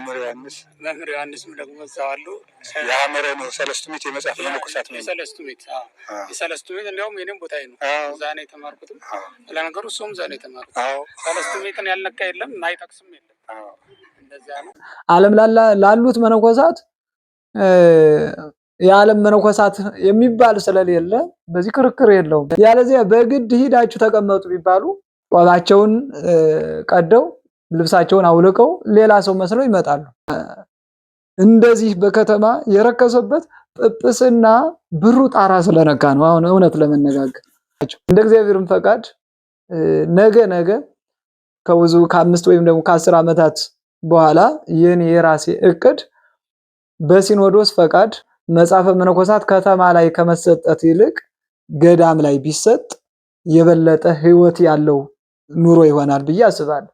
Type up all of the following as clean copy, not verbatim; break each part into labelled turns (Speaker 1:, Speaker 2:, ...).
Speaker 1: መምህር ዮሐንስም ደግሞ እዛው አሉ። የሐመረ ነው ሰለስቱ ምዕት የመጽሐፍ መነኮሳት ነው። ሰለስቱ ምዕት የሰለስቱ ምዕት እንዲያውም የኔም ቦታ ነው። እዛ ነው የተማርኩትም። ለነገሩ እሱም እዛ ነው የተማርኩት። ሰለስቱ ምዕትን ያልነካ የለም፣ ማይጠቅስም የለም። እንደዛ ነው።
Speaker 2: ዓለም ላሉት መነኮሳት የዓለም መነኮሳት የሚባል ስለሌለ በዚህ ክርክር የለውም። ያለዚያ በግድ ሂዳችሁ ተቀመጡ ቢባሉ ቆባቸውን ቀደው ልብሳቸውን አውልቀው ሌላ ሰው መስለው ይመጣሉ። እንደዚህ በከተማ የረከሰበት ጵጵስና ብሩ ጣራ ስለነካ ነው። አሁን እውነት ለመነጋገር እንደ እግዚአብሔርም ፈቃድ ነገ ከብዙ ከ5 ወይም ደግሞ ከ10 ዓመታት በኋላ የኔ የራሴ እቅድ በሲኖዶስ ፈቃድ መጽሐፈ መነኮሳት ከተማ ላይ ከመሰጠት ይልቅ ገዳም ላይ ቢሰጥ የበለጠ ህይወት ያለው ኑሮ ይሆናል ብዬ አስባለሁ።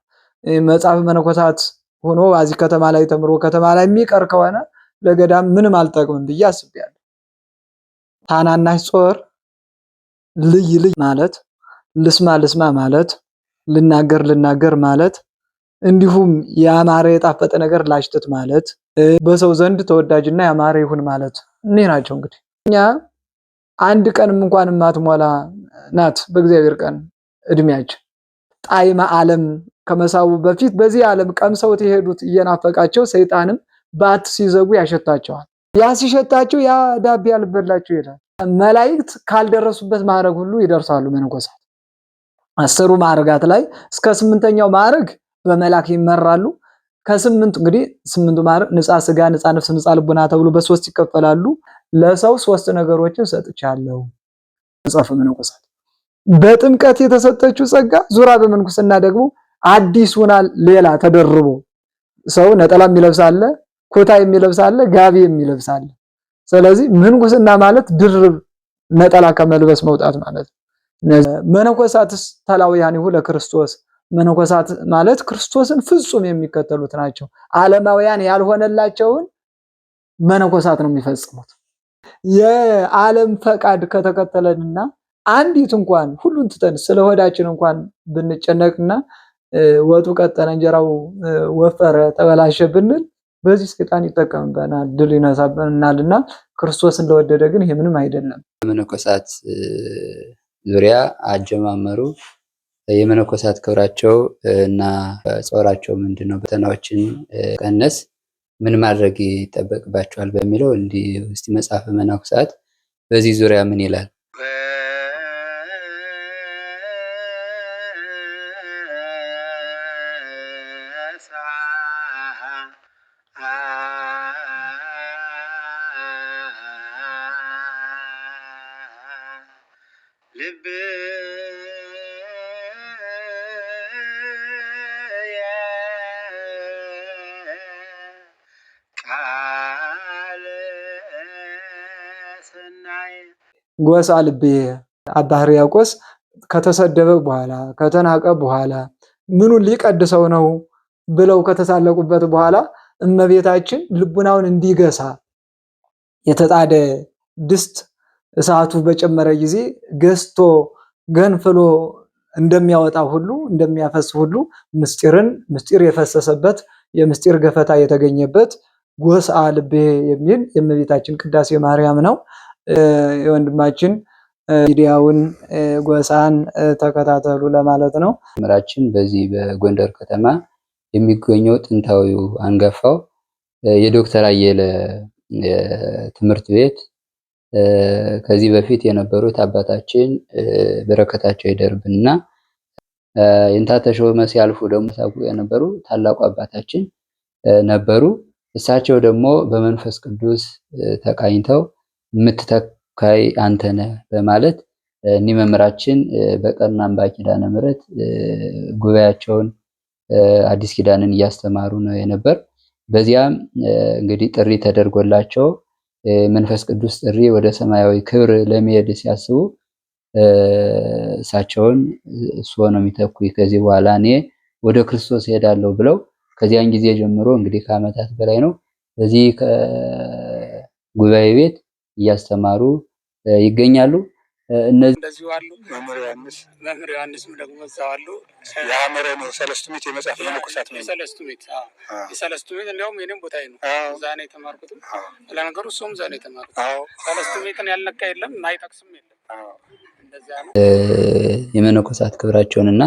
Speaker 2: መጽሐፈ መነኮሳት ሆኖ አዚ ከተማ ላይ ተምሮ ከተማ ላይ የሚቀር ከሆነ ለገዳም ምንም አልጠቅምም ብዬ አስቤያለሁ። ታናናሽ ጾር ልይ ማለት ልስማ ማለት ልናገር ማለት እንዲሁም ያማረ የጣፈጠ ነገር ላሽተት ማለት በሰው ዘንድ ተወዳጅና ያማረ ይሁን ማለት እነዚህ ናቸው። እንግዲህ እኛ አንድ ቀንም እንኳን ማትሞላ ናት በእግዚአብሔር ቀን እድሜያችን። ጣዕመ ዓለም ከመሳቡ በፊት በዚህ ዓለም ቀምሰውት የሄዱት እየናፈቃቸው ሰይጣንም ባት ሲዘጉ ያሸታቸዋል። ያ ሲሸታቸው ያ ዳብ ያልበላቸው ይላል። መላእክት ካልደረሱበት ማዕረግ ሁሉ ይደርሳሉ መነኮሳት። 10ሩ ማዕረጋት ላይ እስከ 8ኛው ማዕረግ በመላክ ይመራሉ። ከ8 እንግዲህ 8ቱ ማዕረግ ንጻ ስጋ፣ ንጻ ነፍስ፣ ንጻ ልቡና ተብሎ በ3 ይከፈላሉ። ለሰው 3 ነገሮችን ሰጥቻለሁ። መጽሐፈ መነኮሳት በጥምቀት የተሰጠችው ጸጋ ዙራ በመንኩስና ደግሞ አዲስ ሆና ሌላ ተደርቦ ሰው ነጠላ የሚለብሳለ፣ ኮታ የሚለብሳለ፣ ጋቢ የሚለብሳለ። ስለዚህ ምንኩስና ማለት ድርብ ነጠላ ከመልበስ መውጣት ማለት ነው። መነኮሳትስ ተላውያኒሁ ለክርስቶስ መነኮሳት ማለት ክርስቶስን ፍጹም የሚከተሉት ናቸው። ዓለማውያን ያልሆነላቸውን መነኮሳት ነው የሚፈጽሙት። የዓለም ፈቃድ ከተከተለንና አንዲት እንኳን ሁሉን ትተን ስለሆዳችን እንኳን ብንጨነቅና ወጡ ቀጠነ እንጀራው ወፈረ ተበላሸ ብንል በዚህ ሰይጣን ይጠቀምበናል፣ ድል ይነሳብናልና ክርስቶስን ለወደደ ግን ይሄ ምንም አይደለም።
Speaker 3: መነኮሳት ዙሪያ አጀማመሩ የመነኮሳት ክብራቸው እና ጾራቸው ምንድነው፣ ፈተናዎችን ቀነስ ምን ማድረግ ይጠበቅባቸዋል በሚለው እንዲህ እስቲ መጽሐፈ መነኮሳት በዚህ ዙሪያ ምን ይላል?
Speaker 2: ጎሳ ልቤ አባ ሕርያቆስ ከተሰደበ በኋላ ከተናቀ በኋላ ምኑን ሊቀድሰው ነው ብለው ከተሳለቁበት በኋላ እመቤታችን ልቡናውን እንዲገሳ የተጣደ ድስት እሳቱ በጨመረ ጊዜ ገስቶ ገንፍሎ እንደሚያወጣ ሁሉ እንደሚያፈስ ሁሉ ምስጢር የፈሰሰበት የምስጢር ገፈታ የተገኘበት ጎሳ ልቤ የሚል የእመቤታችን ቅዳሴ ማርያም ነው። የወንድማችን ሚዲያውን ጎሳን ተከታተሉ ለማለት ነው።
Speaker 3: ምራችን በዚህ በጎንደር ከተማ የሚገኘው ጥንታዊው አንጋፋው የዶክተር አየለ ትምህርት ቤት ከዚህ በፊት የነበሩት አባታችን በረከታቸው ይደርብንና የእንታ ተሾመ ሲያልፉ ደግሞ ታውቁ የነበሩ ታላቁ አባታችን ነበሩ። እሳቸው ደግሞ በመንፈስ ቅዱስ ተቃኝተው ምትተካይ አንተነ በማለት እኒህ መምህራችን በቀና አምባ ኪዳነ ምሕረት ጉባኤያቸውን አዲስ ኪዳንን እያስተማሩ ነው የነበር። በዚያም እንግዲህ ጥሪ ተደርጎላቸው መንፈስ ቅዱስ ጥሪ ወደ ሰማያዊ ክብር ለመሄድ ሲያስቡ እሳቸውን እሱ ነው የሚተኩ ከዚህ በኋላ እኔ ወደ ክርስቶስ ሄዳለሁ ብለው ከዚያን ጊዜ ጀምሮ እንግዲህ ከዓመታት በላይ ነው በዚህ ጉባኤ ቤት እያስተማሩ ይገኛሉ። እነዚህ
Speaker 1: እንደዚሁ አሉ። መምህር ዮሐንስም ደግሞ እዛው አሉ። የሐመረ ነው ሰለስቱ ምዕት የመጽሐፍ ለመነኮሳት ነው። የሰለስቱ ምዕት እንዲያውም የኔም ቦታዬ ነው። እዛ ነው የተማርኩት። ለነገሩ እሱም እዛ ነው የተማርኩት። ሰለስቱ ምዕትን ያልነካ የለም፣ ማይጠቅስም የለም። እንደዚያ ነው
Speaker 3: የመነኮሳት ክብራቸውንና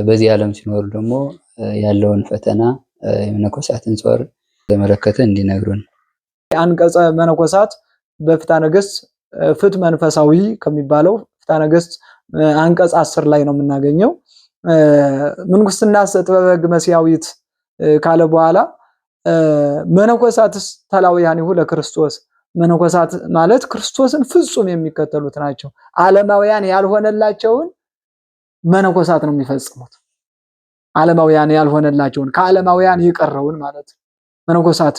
Speaker 3: በዚህ ዓለም ሲኖሩ ደግሞ ያለውን ፈተና የመነኮሳትን ጾር ተመለከተ እንዲነግሩን።
Speaker 2: አንቀጸ መነኮሳት በፍትሐ ነገሥት ፍትሕ መንፈሳዊ ከሚባለው ፍትሐ ነገሥት አንቀጽ 10 ላይ ነው የምናገኘው። ምንኩስና ጥበበ ሕግ መሲያዊት ካለ በኋላ መነኮሳትስ ተላውያኒሁ ለክርስቶስ፣ መነኮሳት ማለት ክርስቶስን ፍጹም የሚከተሉት ናቸው። ዓለማውያን ያልሆነላቸውን መነኮሳት ነው የሚፈጽሙት። ዓለማውያን ያልሆነላቸውን ከዓለማውያን የቀረውን ማለት መነኮሳት።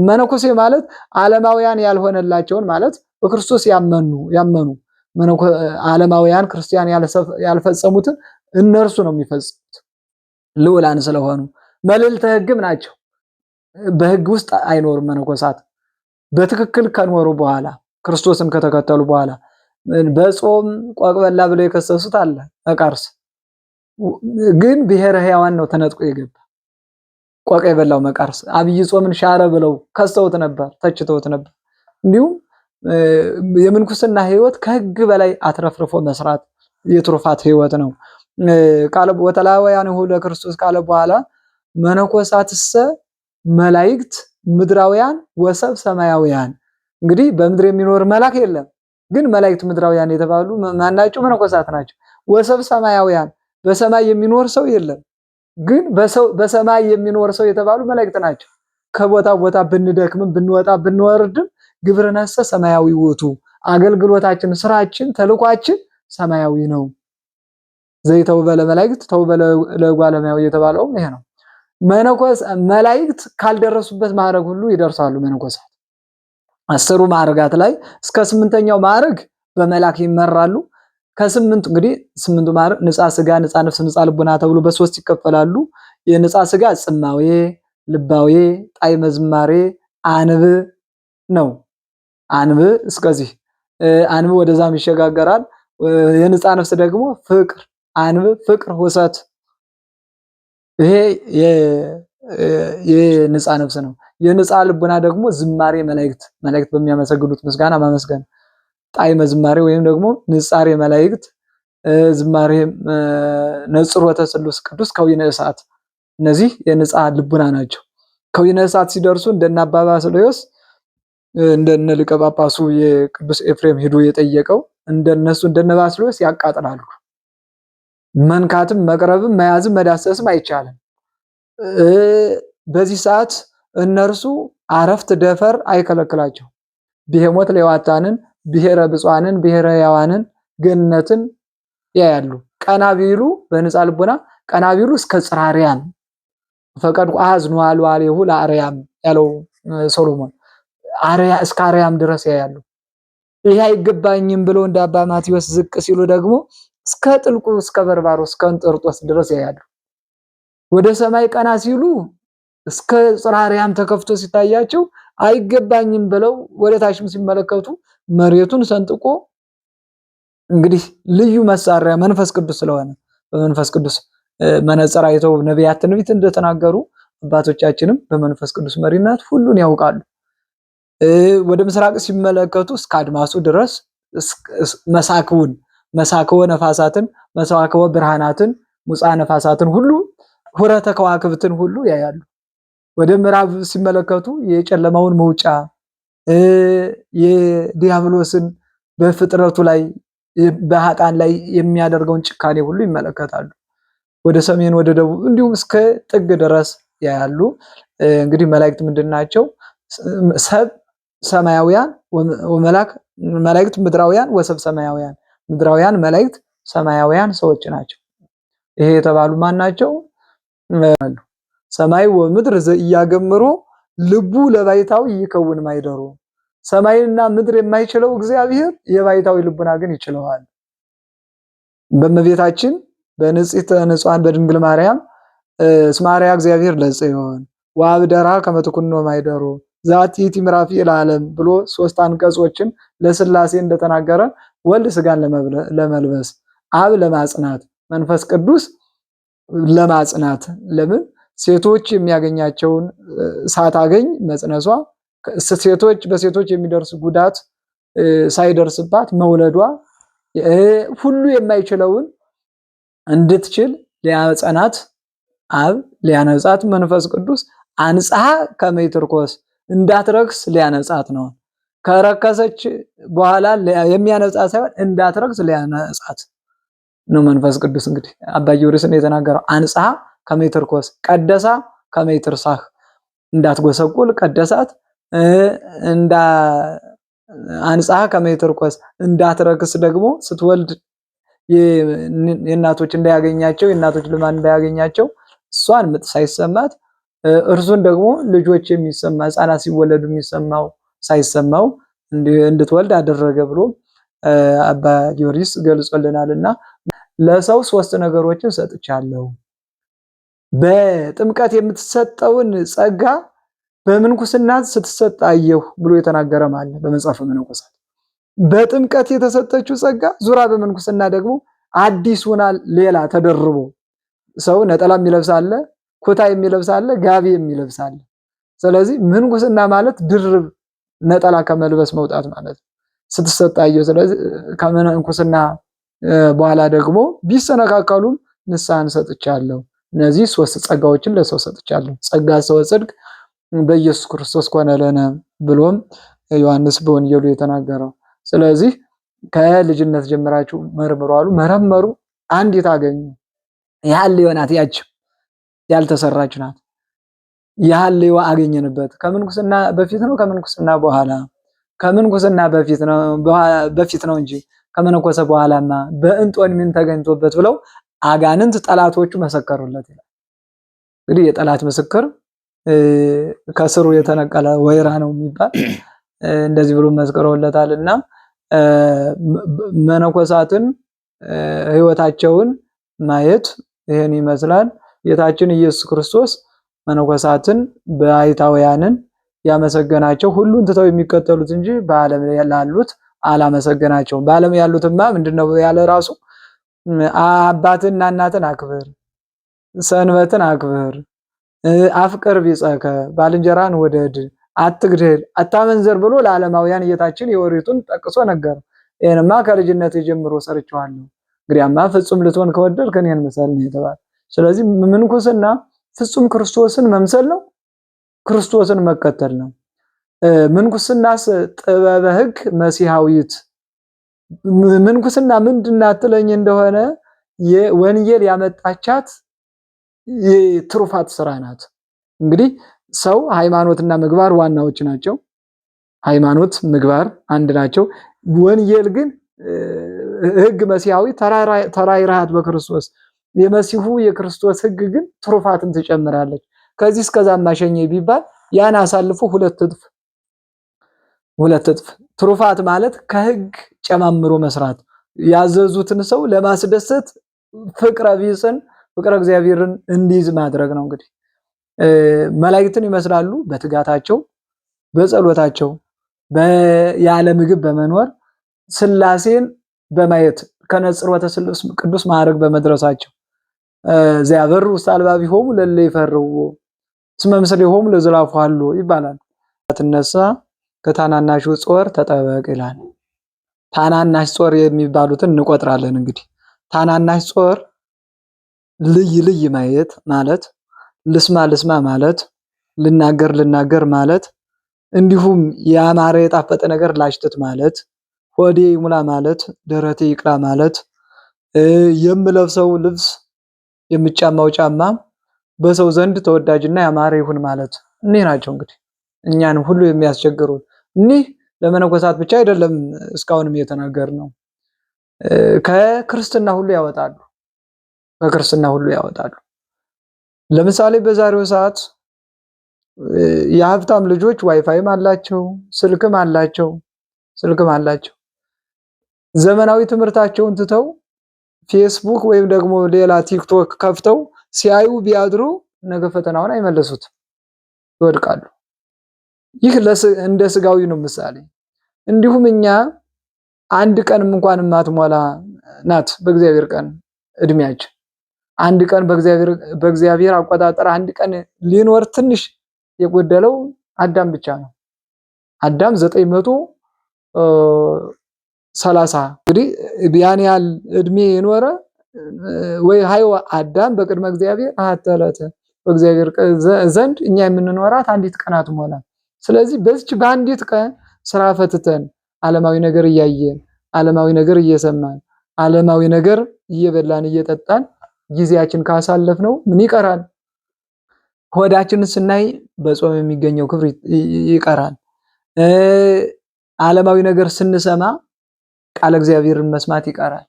Speaker 2: መነኮሴ ማለት ዓለማውያን ያልሆነላቸውን ማለት በክርስቶስ ያመኑ ዓለማውያን ክርስቲያን ያልፈጸሙትን እነርሱ ነው የሚፈጽሙት። ልዑላን ስለሆኑ መልዕልተ ሕግም ናቸው። በሕግ ውስጥ አይኖርም መነኮሳት። በትክክል ከኖሩ በኋላ ክርስቶስን ከተከተሉ በኋላ በጾም ቆቅበላ ብለው የከሰሱት አለ መቃርስ፣ ግን ብሔረ ሕያዋን ነው ተነጥቆ የገባ ቆቅ የበላው መቃርስ። አብይ ጾምን ሻረ ብለው ከሰውት ነበር፣ ተችተውት ነበር። እንዲሁም የምንኩስና ሕይወት ከሕግ በላይ አትረፍርፎ መስራት የትሩፋት ሕይወት ነው ካለ ወተላውያኒሁ ለክርስቶስ ካለ በኋላ መነኮሳትሰ መላእክት ምድራውያን ወሰብ ሰማያውያን። እንግዲህ በምድር የሚኖር መልአክ የለም፣ ግን መላእክት ምድራውያን የተባሉ ማናቸው? መነኮሳት ናቸው። ወሰብ ሰማያውያን በሰማይ የሚኖር ሰው የለም፣ ግን በሰማይ የሚኖር ሰው የተባሉ መላእክት ናቸው። ከቦታ ቦታ ብንደክምም ብንወጣ ብንወርድም ግብርነሰ ሰማያዊ ውእቱ፣ አገልግሎታችን፣ ስራችን፣ ተልኳችን ሰማያዊ ነው። ዘይተውበለ መላእክት ተውበለ ለእጓለ እመሕያው የተባለውም ይሄ ነው። መላእክት ካልደረሱበት ማዕረግ ሁሉ ይደርሳሉ መነኮሳት። 10ሩ ማዕረጋት ላይ እስከ 8ኛው ማዕረግ በመላክ ይመራሉ። ከ8 እንግዲህ 8ቱ ማዕረግ ንጻ ስጋ፣ ንጻ ነፍስ፣ ንጻ ልቡና ተብሎ በ3 ይከፈላሉ። የንጻ ስጋ ጽማዌ፣ ልባዌ፣ ጣዕመ ዝማሬ፣ አንብ ነው። አንብ እስከዚህ አንብ ወደዛም ይሸጋገራል። የንጻ ነፍስ ደግሞ ፍቅር፣ አንብ፣ ፍቅር፣ ሁሰት። ይሄ የንጻ ነፍስ ነው። የንጻ ልቡና ደግሞ ዝማሬ መላእክት በሚያመሰግኑት ምስጋና ማመስገን፣ ጣዕመ ዝማሬ ወይም ደግሞ ንጻሬ መላእክት፣ ዝማሬ ነጽሮተ ስሉስ ቅዱስ፣ ከዊነ እሳት። እነዚህ የንጻ ልቡና ናቸው። ከዊነ እሳት ሲደርሱ እንደነ አባ ባስልዮስ እንደነ ሊቀ ጳጳሱ የቅዱስ ኤፍሬም ሄዶ የጠየቀው እንደነሱ እንደነ ባስልዮስ ያቃጥላሉ። መንካትም መቅረብም መያዝም መዳሰስም አይቻልም። በዚህ ሰዓት እነርሱ አረፍት ደፈር አይከለክላቸው። ብሔሞት ሌዋታንን፣ ብሔረ ብፁዓንን፣ ብሔረ ሕያዋንን፣ ገነትን ያያሉ። ቀና ቢሉ በንጻ ልቡና ቀና ቢሉ እስከ ጽራሪያም ፈቀድ አዝኑ አልዋሌሁ ለአርያም ያለው ሶሎሞን እስከ አርያም ድረስ ያያሉ። ይሄ አይገባኝም ብለው እንደ አባ ማቴዎስ ዝቅ ሲሉ ደግሞ እስከ ጥልቁ እስከ በርባሮስ እስከ እንጥርጦስ ድረስ ያያሉ። ወደ ሰማይ ቀና ሲሉ እስከ ጽራሪያም ተከፍቶ ሲታያቸው አይገባኝም ብለው ወደ ታችም ሲመለከቱ መሬቱን ሰንጥቆ እንግዲህ ልዩ መሳሪያ መንፈስ ቅዱስ ስለሆነ በመንፈስ ቅዱስ መነጽር አይተው ነቢያት ትንቢት እንደተናገሩ አባቶቻችንም በመንፈስ ቅዱስ መሪነት ሁሉን ያውቃሉ። ወደ ምስራቅ ሲመለከቱ እስከ አድማሱ ድረስ መሳክወ ነፋሳትን፣ መሳክወ ብርሃናትን፣ ሙፃ ነፋሳትን ሁሉ ሁረተ ከዋክብትን ሁሉ ያያሉ። ወደ ምዕራብ ሲመለከቱ የጨለማውን መውጫ የዲያብሎስን በፍጥረቱ ላይ በኃጥአን ላይ የሚያደርገውን ጭካኔ ሁሉ ይመለከታሉ። ወደ ሰሜን ወደ ደቡብ እንዲሁም እስከ ጥግ ድረስ ያያሉ። እንግዲህ መላእክት ምንድናቸው? ሰብ ሰማያውያን መላእክት ምድራውያን ወሰብ ሰማያውያን፣ ምድራውያን መላእክት ሰማያውያን ሰዎች ናቸው። ይሄ የተባሉ ማን ናቸው? ሰማይ ወምድር ዘኢያገምሮ ልቡ ለባይታዊ ይከውን ማይደሩ። ሰማይና ምድር የማይችለው እግዚአብሔር የባይታዊ ልቡና ግን ይችለዋል። በእመቤታችን በንጽሕተ ንጹሐን በድንግል ማርያም እስመ አርአያ እግዚአብሔር ለጽዮን ወአብደራ ከመ ትኩኖ ማይደሩ ዛቲ ምዕራፍ ለዓለም ብሎ 3 አንቀጾችን ለሥላሴ እንደተናገረ ወልድ ስጋን ለመልበስ አብ ለማጽናት መንፈስ ቅዱስ ለማጽናት ለምን ሴቶች የሚያገኛቸውን ሳታገኝ መጽነሷ ሴቶች በሴቶች የሚደርስ ጉዳት ሳይደርስባት መውለዷ ሁሉ የማይችለውን እንድትችል ሊያጸናት አብ ሊያነጻት መንፈስ ቅዱስ አንጽሐ ከመይትርኮስ እንዳትረክስ ሊያነጻት ነው። ከረከሰች በኋላ የሚያነጻት ሳይሆን እንዳትረክስ ሊያነጻት ነው መንፈስ ቅዱስ። እንግዲህ አባ ጊዮርጊስ የተናገረው አንጽሐ ከመይትርኮስ ቀደሳ ከመይትርሳህ እንዳትጎሰቁል ቀደሳት አንጽሐ ከመይትርኮስ እንዳትረክስ ደግሞ ስትወልድ የእናቶች እንዳያገኛቸው የእናቶች ልማድ እንዳያገኛቸው እሷን ምጥ ሳይሰማት እርሱን ደግሞ ልጆች የሚሰማ ሕፃናት ሲወለዱ የሚሰማው ሳይሰማው እንድትወልድ አደረገ ብሎ አባ ጊዮርጊስ ገልጾልናልና ለሰው 3 ነገሮችን ሰጥቻለሁ። በጥምቀት የምትሰጠውን ጸጋ በምንኩስና ስትሰጣየሁ ብሎ የተናገረ ማለት በመጽሐፈ መነኮሳት በጥምቀት የተሰጠችው ጸጋ ዙራ በምንኩስና ደግሞ አዲስ ሆና ሌላ ተደርቦ ሰው ነጠላ የሚለብሳለ ኩታ የሚለብሳለ ጋቢ የሚለብሳለ። ስለዚህ ምንኩስና ማለት ድርብ ነጠላ ከመልበስ መውጣት ማለት ስትሰጣየሁ። ስለዚህ ከምንኩስና በኋላ ደግሞ ቢሰነካከሉም ንስሐን ሰጥቻለሁ። እነዚህ 3 ጸጋዎችን ለሰው ሰጥቻለሁ። ጸጋ ሰው ጽድቅ በኢየሱስ ክርስቶስ ኮነ ለነ ብሎም ዮሐንስ በወንጌሉ የተናገረው። ስለዚህ ከልጅነት ጀምራችሁ መርምሩ አሉ። መረመሩ፣ አንዲት አገኙ። ያህልዮ ናት፣ ያች ያልተሰራች ናት። ያህልዮ አገኘንበት። ከምንኩስና በፊት ነው ከምንኩስና በኋላ? ከምንኩስና በፊት ነው እንጂ ከመነኮሰ በኋላማ በእንጦን ምን ተገኝቶበት ብለው አጋንንት ጠላቶቹ መሰከሩለት ይላል። እንግዲህ የጠላት ምስክር ከስሩ የተነቀለ ወይራ ነው የሚባል እንደዚህ ብሎ መስከረውለታልና መነኮሳትን ሕይወታቸውን ማየት ይሄን ይመስላል። ጌታችን ኢየሱስ ክርስቶስ መነኮሳትን በአይታውያንን ያመሰገናቸው ሁሉን ትተው የሚከተሉት እንጂ በዓለም ያሉት አላመሰገናቸውም። በዓለም ያሉትማ ምንድነው ያለ ራሱ አባትና እናትን አክብር፣ ሰንበትን አክብር፣ አፍቅር ቢጸከ ባልንጀራን ወደድ፣ አትግደል፣ አታመንዘር ብሎ ለዓለማውያን ጌታችን የኦሪቱን ጠቅሶ ነገር። ይሄንማ ከልጅነት ጀምሮ ሰርቼዋለሁ። እንግዲያማ ፍጹም ልትሆን ከወደድክ እኔን ምሰል ነው የተባለ። ስለዚህ ምንኩስና ፍጹም ክርስቶስን መምሰል ነው፣ ክርስቶስን መከተል ነው። ምንኩስናስ ጥበበ ሕግ መሲሐዊት ምንኩስና ምንድናት ትለኝ እንደሆነ የወንጌል ያመጣቻት የትሩፋት ስራ ናት። እንግዲህ ሰው ሃይማኖትና ምግባር ዋናዎች ናቸው። ሃይማኖት ምግባር አንድ ናቸው። ወንጌል ግን ሕግ መሲሐዊ ተራይራት በክርስቶስ የመሲሁ የክርስቶስ ሕግ ግን ትሩፋትን ትጨምራለች። ከዚህ እስከዛ ማሸኘ ቢባል ያን አሳልፎ ሁለት እጥፍ ትሩፋት ማለት ከሕግ ጨማምሮ መስራት ያዘዙትን ሰው ለማስደሰት ፍቅረ ቢጽን ፍቅረ እግዚአብሔርን እንዲይዝ ማድረግ ነው። እንግዲህ መላእክትን ይመስላሉ በትጋታቸው በጸሎታቸው ያለ ምግብ በመኖር ሥላሴን በማየት ከነጽሮተ ስሉስ ቅዱስ ማዕረግ በመድረሳቸው ዘያበሩ ውስተ አልባቢሆሙ ለእለ ይፈርህዎ እስመ ምስሌሆሙ ለዘላፉሃሎ ይባላል። ተነሳ ከታናናሹ ጾር ተጠበቅ ይላል። ታናናሽ ጾር የሚባሉትን እንቆጥራለን። እንግዲህ ታናናሽ ጾር ልይ ማየት ማለት፣ ልስማ ማለት፣ ልናገር ማለት፣ እንዲሁም ያማረ የጣፈጠ ነገር ላሽተት ማለት፣ ሆዴ ይሙላ ማለት፣ ደረቴ ይቅላ ማለት፣ የምለብሰው ልብስ የምጫማው ጫማ በሰው ዘንድ ተወዳጅና ያማረ ይሁን ማለት እኒህ ናቸው። እንግዲህ እኛንም ሁሉ የሚያስቸግሩን እኒህ ለመነኮሳት ብቻ አይደለም። እስካሁንም እየተናገርነው ከክርስትና ሁሉ ያወጣሉ። ለምሳሌ በዛሬው ሰዓት የሀብታም ልጆች ዋይፋይም አላቸው፣ ስልክም አላቸው። ዘመናዊ ትምህርታቸውን ትተው ፌስቡክ ወይም ደግሞ ሌላ ቲክቶክ ከፍተው ሲያዩ ቢያድሩ ነገ ፈተናውን አይመለሱት፣ ይወድቃሉ። ይህ እንደ ስጋዊ ነው ምሳሌ። እንዲሁም እኛ አንድ ቀንም እንኳን ማትሞላ ናት በእግዚአብሔር ቀን እድሜያችን። አንድ ቀን በእግዚአብሔር አቆጣጠር አንድ ቀን ሊኖር ትንሽ የጎደለው አዳም ብቻ ነው። አዳም 930 እንግዲህ ያን ያህል እድሜ የኖረ ወይ ሃይዋ አዳም በቅድመ እግዚአብሔር አተለተ በእግዚአብሔር ዘንድ እኛ የምንኖራት አንዲት ቀን አትሞላም። ስለዚህ በዚች በአንዲት ቀን ስራ ፈትተን ዓለማዊ ነገር እያየን ዓለማዊ ነገር እየሰማን ዓለማዊ ነገር እየበላን እየጠጣን ጊዜያችን ካሳለፍነው ምን ይቀራል? ሆዳችንን ስናይ በጾም የሚገኘው ክብር ይቀራል። ዓለማዊ ነገር ስንሰማ ቃለ እግዚአብሔርን መስማት ይቀራል።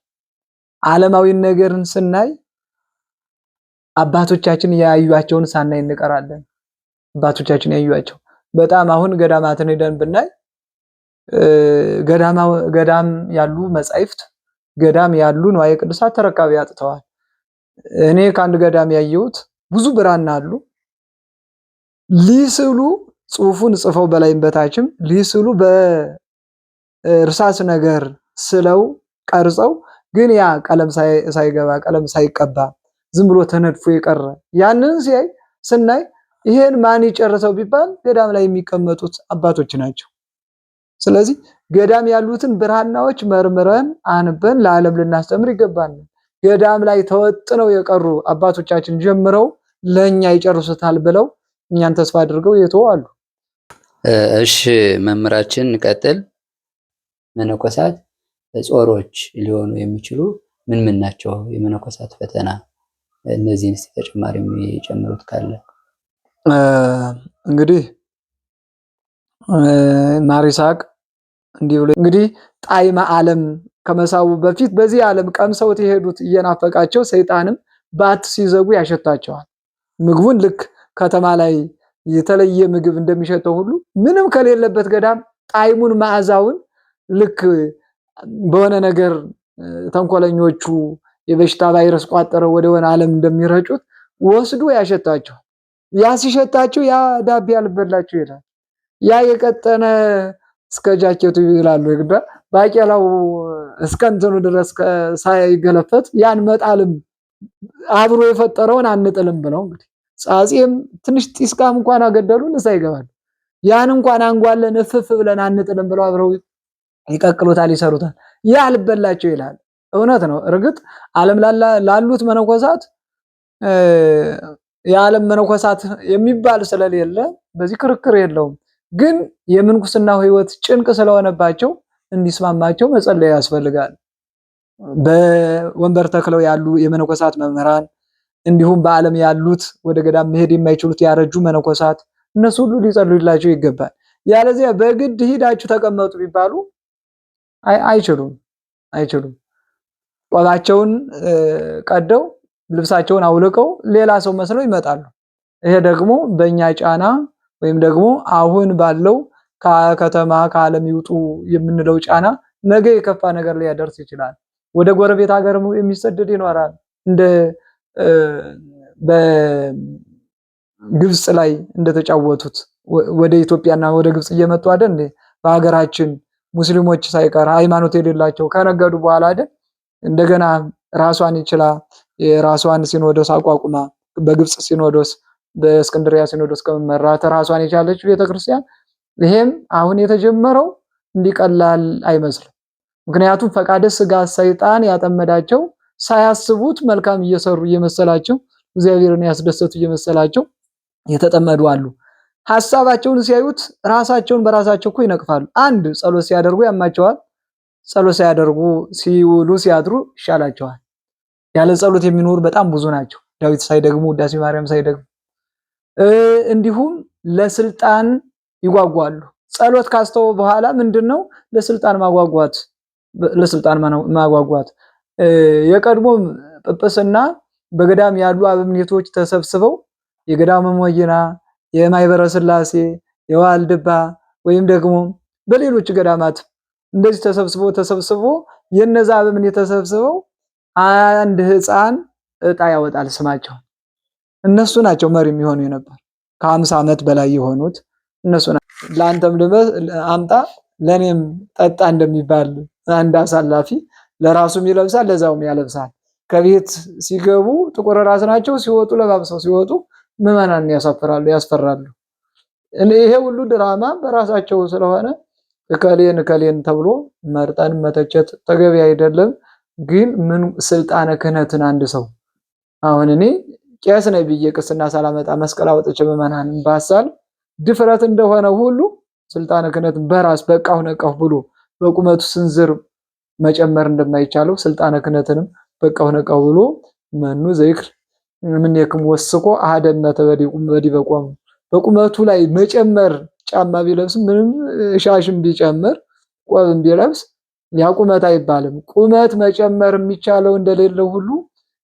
Speaker 2: ዓለማዊ ነገርን ስናይ አባቶቻችን ያዩዋቸውን ሳናይ እንቀራለን። አባቶቻችን ያዩዋቸው በጣም አሁን ገዳማትን ሄደን ብናይ ገዳም ያሉ መጻሕፍት ገዳም ያሉ ንዋየ ቅዱሳት ተረካቢ አጥተዋል። እኔ ከአንድ ገዳም ያየሁት ብዙ ብራና አሉ። ሊስሉ ጽሑፉን ጽፈው በላይም በታችም ሊስሉ በእርሳስ ነገር ስለው ቀርጸው ግን ያ ቀለም ሳይገባ ቀለም ሳይቀባ ዝም ብሎ ተነድፎ የቀረ ያንን ስናይ ይሄን ማን ይጨርሰው ቢባል ገዳም ላይ የሚቀመጡት አባቶች ናቸው። ስለዚህ ገዳም ያሉትን ብራናዎች መርምረን አንበን ለዓለም ልናስተምር ይገባል። ገዳም ላይ ተወጥነው የቀሩ አባቶቻችን ጀምረው ለኛ ይጨርሱታል ብለው እኛን ተስፋ አድርገው የተዋሉ።
Speaker 3: እሺ መምህራችን እንቀጥል። መነኮሳት ጾሮች ሊሆኑ የሚችሉ ምን ምን ናቸው? የመነኮሳት ፈተና እነዚህን እስቲ ተጨማሪ የሚጨምሩት ካለ።
Speaker 2: እንግዲህ ማር ይስሐቅ እንዲህ ብሎ እንግዲህ ጣዕመ ዓለም ከመሳቡ በፊት በዚህ ዓለም ቀምሰውት የሄዱት እየናፈቃቸው ሰይጣንም ባት ሲዘጉ ያሸታቸዋል። ምግቡን ልክ ከተማ ላይ የተለየ ምግብ እንደሚሸተው ሁሉ ምንም ከሌለበት ገዳም ጣዕሙን መዓዛውን ልክ በሆነ ነገር ተንኮለኞቹ የበሽታ ቫይረስ ቋጠረው ወደሆነ ዓለም እንደሚረጩት ወስዶ ያሸታቸው። ያ ሲሸታቸው ያ ዳቤ ያልበላቸው ይላል። ያ የቀጠነ እስከ ጃኬቱ ይላሉ ይግዳ ባቄላው እስከ እንትኑ ድረስ ሳይገለፈት ያን መጣልም አብሮ የፈጠረውን አንጥልም ብለው እንግዲህ ጻጺም ትንሽ ጢስቃም እንኳን አገደሉ ንሳ ይገባል። ያን እንኳን አንጓለን እፍፍ ብለን አንጥልም ብለው አብረው ይቀቅሉታል፣ ይሰሩታል። ያልበላቸው ይላል። እውነት ነው። እርግጥ ዓለም ላሉት መነኮሳት የዓለም መነኮሳት የሚባል ስለሌለ በዚህ ክርክር የለውም። ግን የምንኩስናው ሕይወት ጭንቅ ስለሆነባቸው እንዲስማማቸው መጸለይ ያስፈልጋል። በወንበር ተክለው ያሉ የመነኮሳት መምህራን እንዲሁም በዓለም ያሉት ወደ ገዳም መሄድ የማይችሉት ያረጁ መነኮሳት እነሱ ሁሉ ሊጸልዩላቸው ይገባል። ያለዚያ በግድ ሂዳችሁ ተቀመጡ ቢባሉ አይችሉም። ቆባቸውን ቀደው ልብሳቸውን አውልቀው ሌላ ሰው መስለው ይመጣሉ። ይሄ ደግሞ በእኛ ጫና ወይም ደግሞ አሁን ባለው ከከተማ ከዓለም ይውጡ የምንለው ጫና ነገ የከፋ ነገር ሊያደርስ ይችላል። ወደ ጎረቤት ሀገር የሚሰደድ ይኖራል። እንደ በግብጽ ላይ እንደተጫወቱት ወደ ኢትዮጵያና ወደ ግብጽ እየመጡ አይደል እንዴ? በሀገራችን ሙስሊሞች ሳይቀር ሃይማኖት የሌላቸው ከነገዱ በኋላ አይደል እንደገና ራሷን ይችላ የራሷን ሲኖዶስ አቋቁማ በግብጽ ሲኖዶስ በእስክንድሪያ ሲኖዶስ ከመመራት ራሷን የቻለች ቤተክርስቲያን። ይሄም አሁን የተጀመረው እንዲቀላል አይመስልም። ምክንያቱም ፈቃደ ስጋ ሰይጣን ያጠመዳቸው ሳያስቡት መልካም እየሰሩ እየመሰላቸው እግዚአብሔርን ያስደሰቱ እየመሰላቸው የተጠመዱ አሉ። ሐሳባቸውን ሲያዩት ራሳቸውን በራሳቸው እኮ ይነቅፋሉ። አንድ ጸሎት ሲያደርጉ ያማቸዋል። ጸሎት ሳያደርጉ ሲውሉ ሲያድሩ ይሻላቸዋል። ያለ ጸሎት የሚኖሩ በጣም ብዙ ናቸው። ዳዊት ሳይደግሙ ውዳሴ ማርያም ሳይደግሙ እንዲሁም ለስልጣን ይጓጓሉ። ጸሎት ካስተው በኋላ ምንድነው ለስልጣን ማጓጓት የቀድሞ ጵጵስና በገዳም ያሉ አበምኔቶች ተሰብስበው የገዳም መሞየና የማይበረ ስላሴ የዋልድባ ወይም ደግሞ በሌሎች ገዳማት እንደዚህ ተሰብስቦ የነዛ አበምኔት ተሰብስበው አንድ ሕፃን ዕጣ ያወጣል ስማቸው። እነሱ ናቸው መሪ የሚሆኑ ነበር። ከ50 ዓመት በላይ የሆኑት እነሱ ናቸው። ለአንተም አምጣ ለኔም ጠጣ እንደሚባል አንድ አሳላፊ ለራሱም ይለብሳል ለዛውም ያለብሳል። ከቤት ሲገቡ ጥቁር ራስ ናቸው፣ ሲወጡ ለባብሰው ሲወጡ ምዕመናን ያስፈራሉ። ይሄ ሁሉ ድራማ በራሳቸው ስለሆነ እከሌን ተብሎ መርጠን መተቸት ተገቢ አይደለም። ግን ምን ስልጣነ ክህነትን አንድ ሰው አሁን እኔ ቄስ ነኝ ብዬ ቅስና ሳላመጣ መስቀል አውጥቼ ምዕመናንን ባሳል ድፍረት እንደሆነ ሁሉ ስልጣነ ክህነትን በራስ በቃሁ ነቃሁ ብሎ በቁመቱ ስንዝር መጨመር እንደማይቻለው ስልጣነ ክህነትንም በቃሁ ነቃሁ ብሎ መኑ ዘይክል እምኔክሙ ወስኮ አሐደመተ በዲበ ቆሙ በቁመቱ ላይ መጨመር ጫማ ቢለብስ ምንም ሻሽም ቢጨምር ቆብም ቢለብስ ያ ቁመት አይባልም። ቁመት መጨመር የሚቻለው እንደሌለው ሁሉ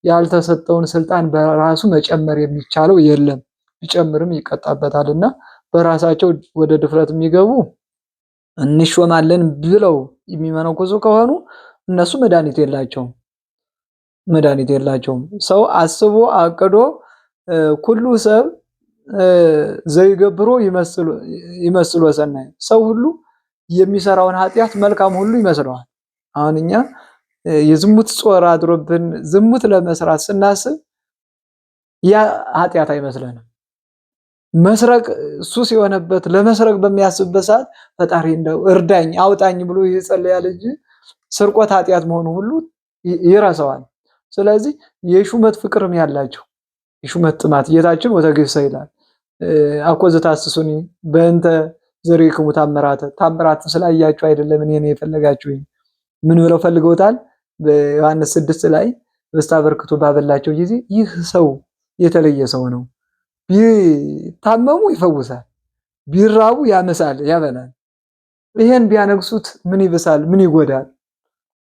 Speaker 2: ያልተሰጠውን ስልጣን በራሱ መጨመር የሚቻለው የለም። ቢጨምርም ይቀጣበታልና በራሳቸው ወደ ድፍረት የሚገቡ እንሾማለን ብለው የሚመነኮሱ ከሆኑ እነሱ መድኃኒት የላቸውም። ሰው አስቦ አቅዶ ኩሉ ሰብ ዘይገብሮ ይመስሎ ሰናይ ሰው ሁሉ የሚሰራውን ኃጢአት መልካም ሁሉ ይመስለዋል። አሁን እኛ የዝሙት ጾር አድሮብን ዝሙት ለመስራት ስናስብ ያ ኃጢአት አይመስለንም። መስረቅ ሱስ የሆነበት ለመስረቅ በሚያስብበት ሰዓት ፈጣሪ እንደው እርዳኝ አውጣኝ ብሎ ይጸልያል እንጂ ስርቆት ኃጢአት መሆኑ ሁሉ ይረሳዋል። ስለዚህ የሹመት ፍቅርም ያላቸው የሹመት ጥማት ጌታችን ወተግሰ ይላል አኮዘታስሱኒ በእንተ ዘሪክሙ ታምራት ስላያችሁ አይደለም እኔን የፈለጋችሁኝ። ምን ብለው ፈልገውታል? በዮሐንስ 6 ላይ በስታበርክቶ ባበላቸው ጊዜ ይህ ሰው የተለየ ሰው ነው፣ ቢታመሙ ይፈውሳል፣ ቢራቡ ያመሳል ያበላል። ይሄን ቢያነግሱት ምን ይብሳል ምን ይጎዳል?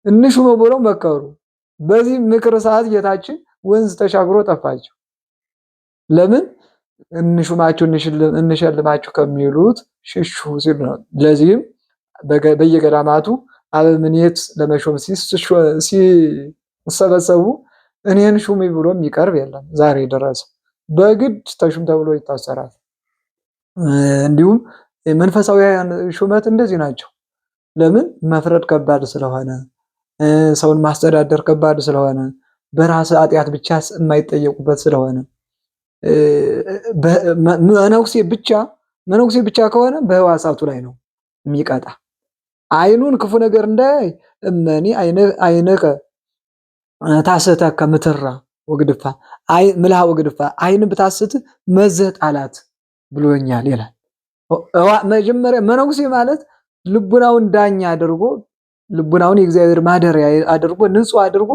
Speaker 2: እንሹመ ብለው መከሩ። በዚህ ምክር ሰዓት ጌታችን ወንዝ ተሻግሮ ጠፋቸው። ለምን? እንሹማችሁ እንሸልማችሁ ከሚሉት ሽሹ ሲል ነው። ለዚህም በየገዳማቱ አበምኔት ለመሾም ሲሰበሰቡ እኔን ሹሚ ብሎ የሚቀርብ የለም ዛሬ ድረስ። በግድ ተሹም ተብሎ ይታሰራል። እንዲሁም መንፈሳዊያን ሹመት እንደዚህ ናቸው። ለምን? መፍረድ ከባድ ስለሆነ፣ ሰውን ማስተዳደር ከባድ ስለሆነ፣ በራስ ኃጢአት ብቻ የማይጠየቁበት ስለሆነ መነኩሴ ብቻ ከሆነ በህዋሳቱ ላይ ነው የሚቀጣ። አይኑን ክፉ ነገር እንዳያይ እመኒ አይነከ ታሰተከ ምትራ ወግድፋ ምልሃ ወግድፋ አይን ብታስት መዘህ ጣላት ብሎኛል ይላል። መጀመሪያ መነኩሴ ማለት ልቡናውን ዳኛ አድርጎ ልቡናውን የእግዚአብሔር ማደሪያ አድርጎ ንጹህ አድርጎ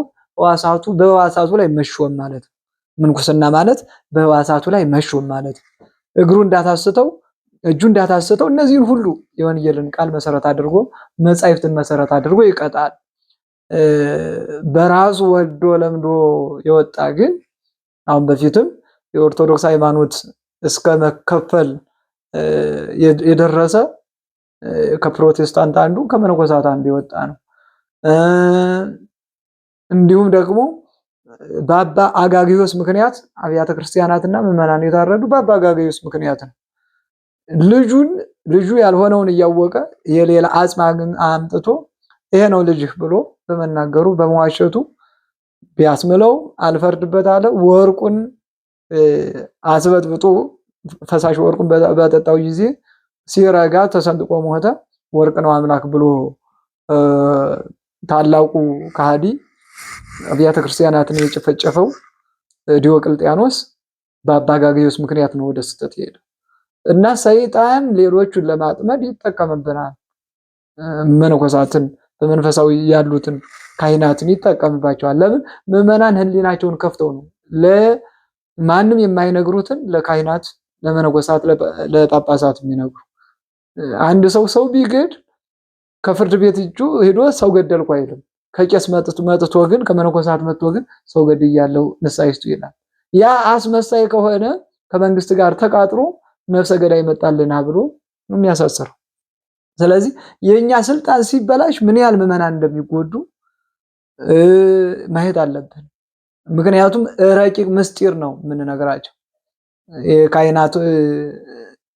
Speaker 2: በህዋሳቱ ላይ መሾም ማለት ነው። ምንኩስና ማለት በህዋሳቱ ላይ መሾም ማለት ነው። እግሩ እንዳታስተው እጁ እንዳታስተው እነዚህን ሁሉ የወንጌልን ቃል መሰረት አድርጎ መጻሕፍትን መሰረት አድርጎ ይቀጣል። በራሱ ወዶ ለምዶ የወጣ ግን አሁን በፊትም የኦርቶዶክስ ሃይማኖት እስከ መከፈል የደረሰ ከፕሮቴስታንት አንዱ ከመነኮሳት አንዱ የወጣ ነው። እንዲሁም ደግሞ በአባ አጋግዮስ ምክንያት አብያተ ክርስቲያናትና ምዕመናን የታረዱ በአባ አጋግዮስ ምክንያት ነው። ልጁ ያልሆነውን እያወቀ የሌላ አጽም አምጥቶ ይሄ ነው ልጅህ ብሎ በመናገሩ በመዋሸቱ ቢያስምለው አልፈርድበት አለ። ወርቁን አስበጥብጦ ፈሳሽ ወርቁን በጠጣው ጊዜ ሲረጋ ተሰንጥቆ ሞተ። ወርቅ ነው አምላክ ብሎ ታላቁ ከሃዲ አብያተ ክርስቲያናትን የጨፈጨፈው ዲዮቅልጥያኖስ በአባ አጋግዮስ ምክንያት ነው ወደ ስህተት የሄደው። እና ሰይጣን ሌሎቹን ለማጥመድ ይጠቀምብናል። መነኮሳትን በመንፈሳዊ ያሉትን ካህናትን ይጠቀምባቸዋል። ለምን? ምዕመናን ሕሊናቸውን ከፍተው ነው ለማንም የማይነግሩትን ለካህናት፣ ለመነኮሳት፣ ለጳጳሳት የሚነግሩ። አንድ ሰው ቢገድ ከፍርድ ቤት እጁ ሄዶ ሰው ገደልኩ አይልም። ከቄስ መጥቶ ግን ከመነኮሳት መጥቶ ግን ሰው ገድያለሁ ንስሐ ይስጡ ይላል። ያ አስመሳይ ከሆነ ከመንግስት ጋር ተቃጥሮ ነፍሰ ገዳይ መጣልና ብሎ ነው የሚያሳስረው። ስለዚህ የኛ ስልጣን ሲበላሽ ምን ያህል ምዕመናን እንደሚጎዱ ማየት አለብን። ምክንያቱም ረቂቅ ምስጢር ነው የምንነግራቸው። የካህናቱ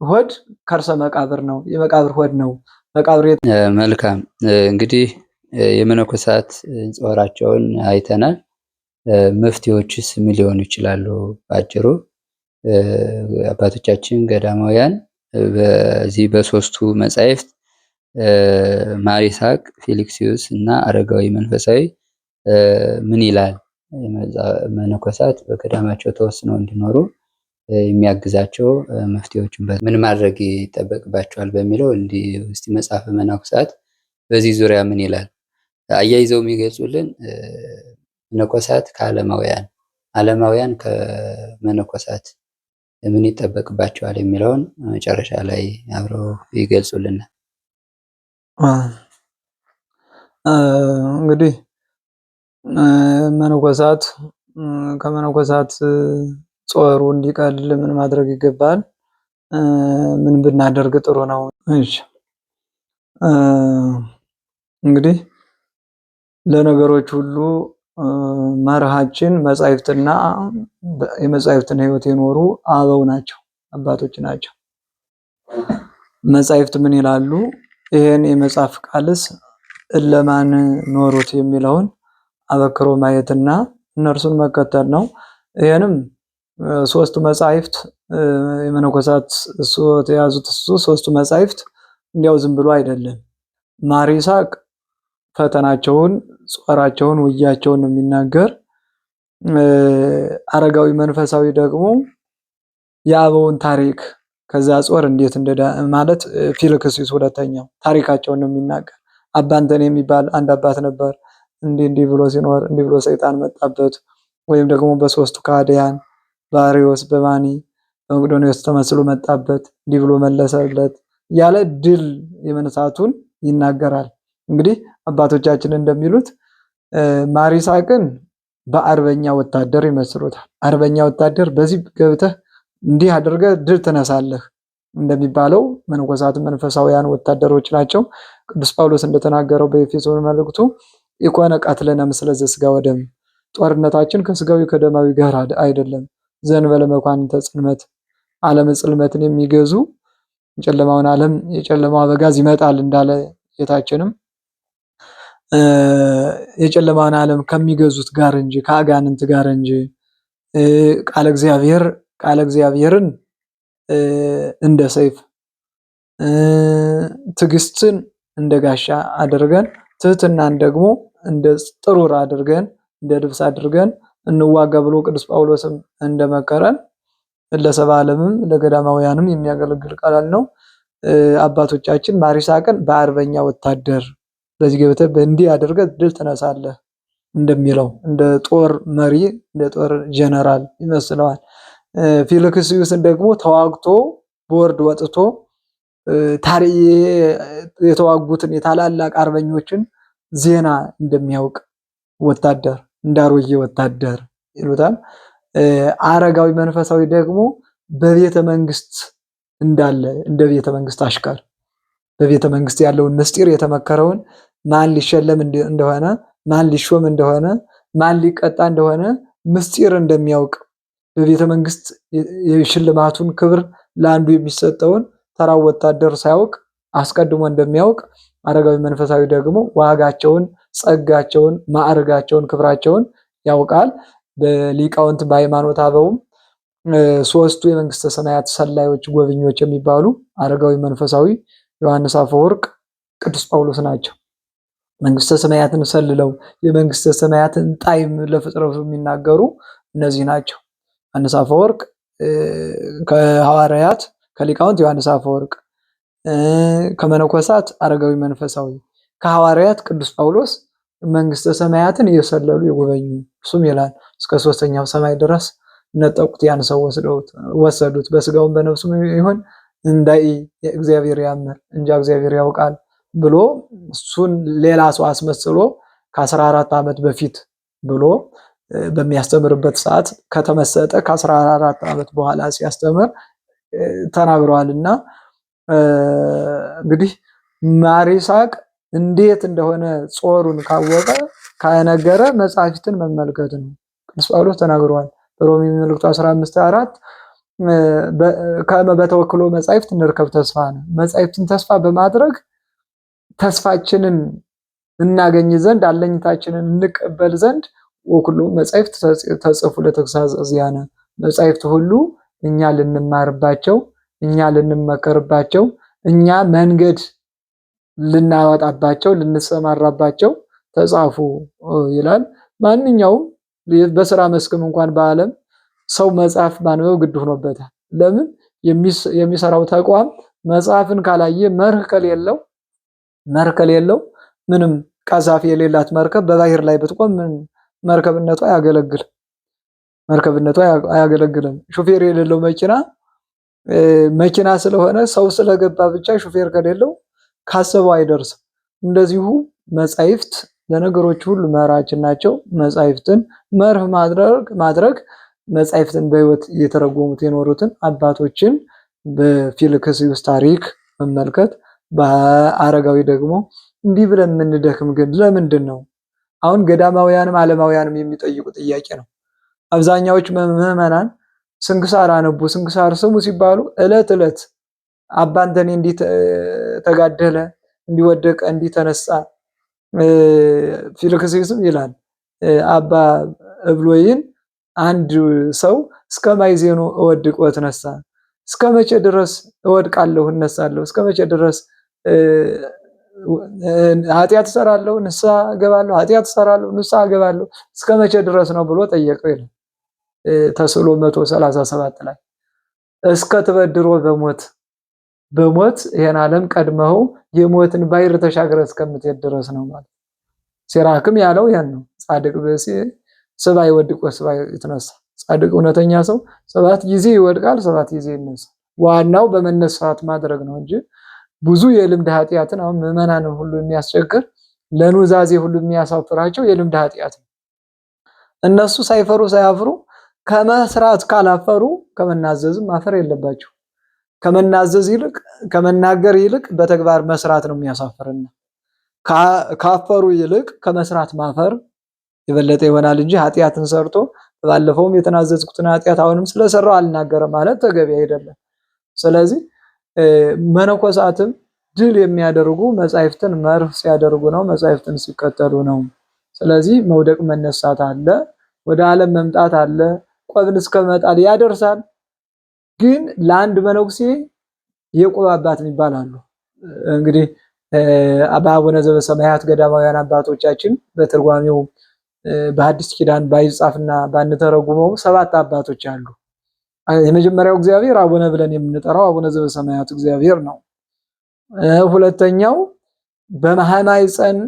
Speaker 2: ሆድ ከርሰ መቃብር ነው፣ የመቃብር ሆድ ነው። መቃብር
Speaker 3: መልካም እንግዲህ የመነኮሳት ጾራቸውን አይተናል። መፍትሄዎችስ ምን ሊሆኑ ይችላሉ? ባጭሩ አባቶቻችን ገዳማውያን በዚህ በሶስቱ መጻሕፍት ማር ይስሐቅ፣ ፊልክስዩስ እና አረጋዊ መንፈሳዊ ምን ይላል? መነኮሳት በገዳማቸው ተወስነው እንዲኖሩ የሚያግዛቸው መፍትሄዎችን ምን ማድረግ ይጠበቅባቸዋል በሚለው እንዲህ እስቲ መጽሐፈ መነኮሳት በዚህ ዙሪያ ምን ይላል? አያይዘው የሚገልጹልን መነኮሳት ከዓለማውያን፣ ዓለማውያን ከመነኮሳት ምን ይጠበቅባቸዋል የሚለውን መጨረሻ ላይ አብረው ይገልጹልናል።
Speaker 2: እንግዲህ መነኮሳት ከመነኮሳት ጾሩ እንዲቀል ምን ማድረግ ይገባል? ምን ብናደርግ ጥሩ ነው? እሺ እንግዲህ ለነገሮች ሁሉ መርሃችን መጻሕፍትና የመጻሕፍትን ሕይወት የኖሩ አበው ናቸው፣ አባቶች ናቸው። መጻሕፍት ምን ይላሉ? ይሄን የመጽሐፍ ቃልስ እለማን ኖሩት የሚለውን አበክሮ ማየትና እነርሱን መከተል ነው። ይሄንም ሶስቱ መጻሕፍት የመነኮሳት የያዙት ሶስቱ መጻሕፍት እንዲያው ዝም ብሎ አይደለም። ማር ይስሐቅ ፈተናቸውን፣ ጾራቸውን፣ ውጊያቸውን ነው የሚናገር። አረጋዊ መንፈሳዊ ደግሞ የአበውን ታሪክ ከዛ ጾር እንዴት ማለት ፊልክስዩስ ሁለተኛው ታሪካቸውን ነው የሚናገር። አባ እንተኔ የሚባል አንድ አባት ነበር። እንዲህ ብሎ ሲኖር እንዲህ ብሎ ሰይጣን መጣበት፣ ወይም ደግሞ በሶስቱ ከሃዲያን በአርዮስ፣ በማኒ፣ በመቅዶንዮስ ተመስሎ መጣበት፣ እንዲህ ብሎ መለሰለት ያለ ድል የመነሳቱን ይናገራል። እንግዲህ አባቶቻችን እንደሚሉት ማር ይስሐቅን በአርበኛ ወታደር ይመስሉታል። አርበኛ ወታደር በዚህ ገብተህ እንዲህ አድርገህ ድል ትነሳለህ እንደሚባለው መነኮሳት መንፈሳውያን ወታደሮች ናቸው። ቅዱስ ጳውሎስ እንደተናገረው በኤፌሶን መልእክቱ ኢኮነ ቀትለነ ምስለ ዘሥጋ ወደም፣ ጦርነታችን ከስጋዊ ከደማዊ ጋር አይደለም፣ ዘእንበለ መኳንንተ ጽልመት፣ ዓለመ ጽልመትን የሚገዙ የጨለማውን ዓለም የጨለማው አበጋዝ ይመጣል እንዳለ ጌታችንም የጨለማውን ዓለም ከሚገዙት ጋር እንጂ ከአጋንንት ጋር እንጂ ቃለ እግዚአብሔርን እንደ ሰይፍ ትዕግስትን እንደ ጋሻ አድርገን ትህትናን ደግሞ እንደ ጥሩር አድርገን እንደ ልብስ አድርገን እንዋጋ ብሎ ቅዱስ ጳውሎስም እንደመከረን ለሰባ ዓለምም ለገዳማውያንም የሚያገለግል ቃል ነው። አባቶቻችን ማር ይስሐቅን በአርበኛ ወታደር በዚህ ገብተህ በእንዲህ አድርገህ ድል ትነሳለህ እንደሚለው እንደ ጦር መሪ እንደ ጦር ጀነራል ይመስለዋል። ፊልክስዩስን ደግሞ ተዋግቶ ቦርድ ወጥቶ የተዋጉትን የታላላቅ አርበኞችን ዜና እንደሚያውቅ ወታደር እንዳሮጌ ወታደር ይሉታል። አረጋዊ መንፈሳዊ ደግሞ በቤተ መንግስት እንዳለ እንደ ቤተ መንግስት አሽከር በቤተ መንግስት ያለውን ምስጢር የተመከረውን ማን ሊሸለም እንደሆነ ማን ሊሾም እንደሆነ ማን ሊቀጣ እንደሆነ ምስጢር እንደሚያውቅ በቤተ መንግስት የሽልማቱን ክብር ለአንዱ የሚሰጠውን ተራው ወታደር ሳያውቅ አስቀድሞ እንደሚያውቅ አረጋዊ መንፈሳዊ ደግሞ ዋጋቸውን፣ ጸጋቸውን፣ ማዕረጋቸውን፣ ክብራቸውን ያውቃል። በሊቃውንት በሃይማኖት አበውም ሶስቱ የመንግስተ ሰማያት ሰላዮች ጎብኚዎች የሚባሉ አረጋዊ መንፈሳዊ፣ ዮሐንስ አፈወርቅ፣ ቅዱስ ጳውሎስ ናቸው። መንግስተ ሰማያትን ሰልለው የመንግስተ ሰማያትን ጣዕም ለፍጥረቱ የሚናገሩ እነዚህ ናቸው። ዮሐንስ አፈወርቅ ከሐዋርያት ከሊቃውንት ዮሐንስ አፈወርቅ፣ ከመነኮሳት አረጋዊ መንፈሳዊ፣ ከሐዋርያት ቅዱስ ጳውሎስ መንግስተ ሰማያትን እየሰለሉ የጎበኙ እሱም ይላል እስከ ሶስተኛው ሰማይ ድረስ ነጠቁት፣ ያን ሰው ወሰዱት። በስጋውም በነፍሱም ይሁን እንዳይ እግዚአብሔር ያምር እንጂ እግዚአብሔር ያውቃል ብሎ እሱን ሌላ ሰው አስመስሎ ከ14 ዓመት በፊት ብሎ በሚያስተምርበት ሰዓት ከተመሰጠ ከ14 ዓመት በኋላ ሲያስተምር ተናግረዋልና እንግዲህ ማር ይስሐቅ እንዴት እንደሆነ ጾሩን ካወቀ ካነገረ መጻሕፍትን መመልከት ነው። ቅዱስ ጳውሎስ ተናግሯል በሮሜ መልእክቱ 15:4 ከመ በተወክሎ መጻሕፍት እንርከብ ተስፋነ መጻሕፍትን ተስፋ በማድረግ ተስፋችንን እናገኝ ዘንድ አለኝታችንን እንቀበል ዘንድ ወኩሉ መጻሕፍት ተጽፉ ለተግሣጽ ዚአነ መጻሕፍት ሁሉ እኛ ልንማርባቸው እኛ ልንመከርባቸው እኛ መንገድ ልናወጣባቸው ልንሰማራባቸው ተጻፉ ይላል። ማንኛውም በስራ መስክም እንኳን በዓለም ሰው መጽሐፍ ማንበብ ግድ ሆኖበታል። ለምን? የሚሰራው ተቋም መጽሐፍን ካላየ መርህ ከሌለው ምንም ቀዛፊ የሌላት መርከብ በባህር ላይ ብትቆም መርከብነቷ አያገለግልም። ሹፌር የሌለው መኪና ስለሆነ ሰው ስለገባ ብቻ ሹፌር ከሌለው ካሰበው አይደርስም። እንደዚሁ መጻሕፍት ለነገሮች ሁሉ መራችን ናቸው። መጻሕፍትን መርህ ማድረግ መጻሕፍትን በሕይወት እየተረጎሙት የኖሩትን አባቶችን በፊልክስዩስ ታሪክ መመልከት፣ በአረጋዊ ደግሞ እንዲህ ብለን የምንደክም ግን ለምንድን ነው? አሁን ገዳማውያንም ዓለማውያንም የሚጠይቁ ጥያቄ ነው። አብዛኛዎች ምዕመናን ስንክሳር አነቡ፣ ስንክሳር ስሙ ሲባሉ ዕለት ዕለት አባ እንተኔ እንዲህ ተጋደለ፣ እንዲወደቀ፣ እንዲተነሳ ፊልክስዩስም ይላል አባ እብሎይን አንድ ሰው እስከ ማይዜኑ እወድቅ ወትነሳ፣ እስከ መቼ ድረስ እወድቃለሁ እነሳለሁ? እስከ መቼ ድረስ ኃጢአት እሰራለሁ ንስሐ እገባለሁ፣ ኃጢአት እሰራለሁ ንስሐ እገባለሁ፣ እስከ መቼ ድረስ ነው ብሎ ጠየቀው ይላል ተስዕሎ 137 ላይ። እስከ ትበድሮ በሞት ይሄን ዓለም ቀድመው የሞትን ባሕር ተሻግረ እስከምትሄድ ድረስ ነው ማለት። ሲራክም ያለው ያን ነው። ጻድቅ ብእሲ ሰብአ ይወድቅ ወሰብአ ይትነሳ። ጻድቅ እውነተኛ ሰው 7 ጊዜ ይወድቃል፣ 7 ጊዜ ይነሳል። ዋናው በመነሳት ማድረግ ነው እንጂ ብዙ የልምድ ኃጢአትን አሁን ምዕመናንን ሁሉ የሚያስቸግር ለኑዛዜ ሁሉ የሚያሳፍራቸው የልምድ ኃጢአት ነው። እነሱ ሳይፈሩ ሳያፍሩ ከመስራት ካላፈሩ ከመናዘዝም ማፈር የለባቸው። ከመናዘዝ ይልቅ ከመናገር ይልቅ በተግባር መስራት ነው የሚያሳፍርና ካፈሩ ይልቅ ከመስራት ማፈር የበለጠ ይሆናል እንጂ ኃጢአትን ሰርቶ ባለፈውም የተናዘዝኩትን ኃጢአት አሁንም ስለሰራው አልናገርም ማለት ተገቢ አይደለም። ስለዚህ መነኮሳትም ድል የሚያደርጉ መጻሕፍትን መርህ ሲያደርጉ ነው፣ መጻሕፍትን ሲከተሉ ነው። ስለዚህ መውደቅ መነሳት አለ፣ ወደ ዓለም መምጣት አለ፣ ቆብን እስከ መጣል ያደርሳል። ግን ለአንድ መነኩሴ የቆብ አባት ይባላሉ። እንግዲህ አቡነ ዘበሰማያት ገዳማውያን አባቶቻችን በትርጓሜው በሐዲስ ኪዳን ባይጻፍና ባንተረጉመው 7 አባቶች አሉ። የመጀመሪያው እግዚአብሔር አቡነ ብለን የምንጠራው አቡነ ዘበሰማያት እግዚአብሔር ነው። ሁለተኛው በማህማይፀን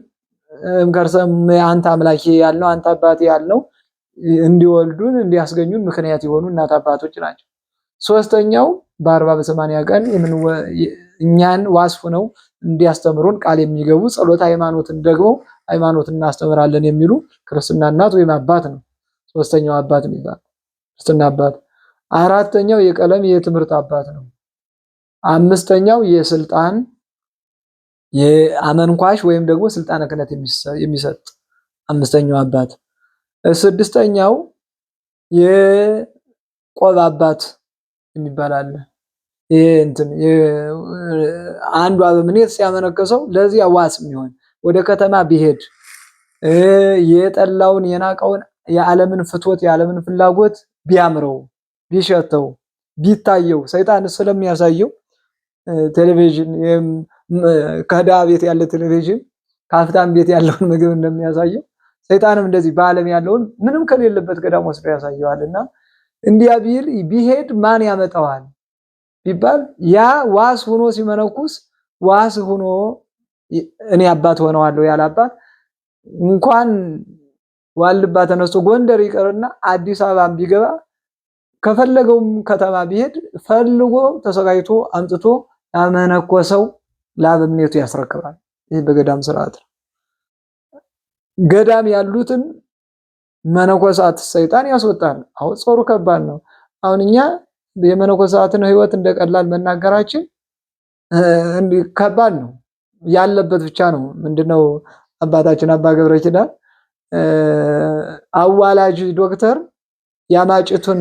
Speaker 2: እምከርሰም አንተ አምላኬ ያልነው አንተ አባቴ ያልነው እንዲወልዱን እንዲያስገኙን ምክንያት የሆኑ እናት አባቶች ናቸው። ሶስተኛው በ40 በ80 ቀን እኛን ዋስፉ ነው እንዲያስተምሩን ቃል የሚገቡ ጸሎተ ሃይማኖትን ደግሞ ሃይማኖትን እናስተምራለን የሚሉ ክርስትና እናት ወይም አባት ነው። ሶስተኛው አባት የሚባል ክርስትና አባት። አራተኛው የቀለም የትምህርት አባት ነው። አምስተኛው የስልጣን የአመንኳሽ ወይም ደግሞ ስልጣነ ክህነት የሚሰጥ አምስተኛው አባት። ስድስተኛው የቆብ አባት የሚባል አለ። አንዱ አበምኔት ሲያመነከሰው ለዚያ ዋስ የሚሆን ወደ ከተማ ቢሄድ የጠላውን የናቀውን የዓለምን ፍትወት የዓለምን ፍላጎት ቢያምረው ቢሸተው ቢታየው ሰይጣን ስለሚያሳየው ቴሌቪዥን ከድሃ ቤት ያለ ቴሌቪዥን ከሀብታም ቤት ያለውን ምግብ እንደሚያሳየው ሰይጣንም እንደዚህ በዓለም ያለውን ምንም ከሌለበት ገዳም ወስዶ ያሳየዋልና እንዲያ ቢሄድ ማን ያመጣዋል ቢባል ያ ዋስ ሆኖ ሲመነኩስ ዋስ ሆኖ እኔ አባት ሆነዋለሁ ያለ አባት እንኳን ዋልባ ተነስቶ ጎንደር ይቀርና አዲስ አበባም ቢገባ ከፈለገውም ከተማ ቢሄድ ፈልጎ ተሰቃይቶ አምጥቶ ያመነኮሰው ለአበምኔቱ ያስረክባል። ይህ በገዳም ስርዓት ነው። ገዳም ያሉትን መነኮሳት ሰይጣን ያስወጣል። አሁን ጾሩ ከባድ ነው። አሁን እኛ የመነኮሳትን ሕይወት እንደቀላል መናገራችን ከባድ ነው። ያለበት ብቻ ነው። ምንድነው አባታችን አባ ገብረ ኪዳን አዋላጅ ዶክተር ያማጭቱን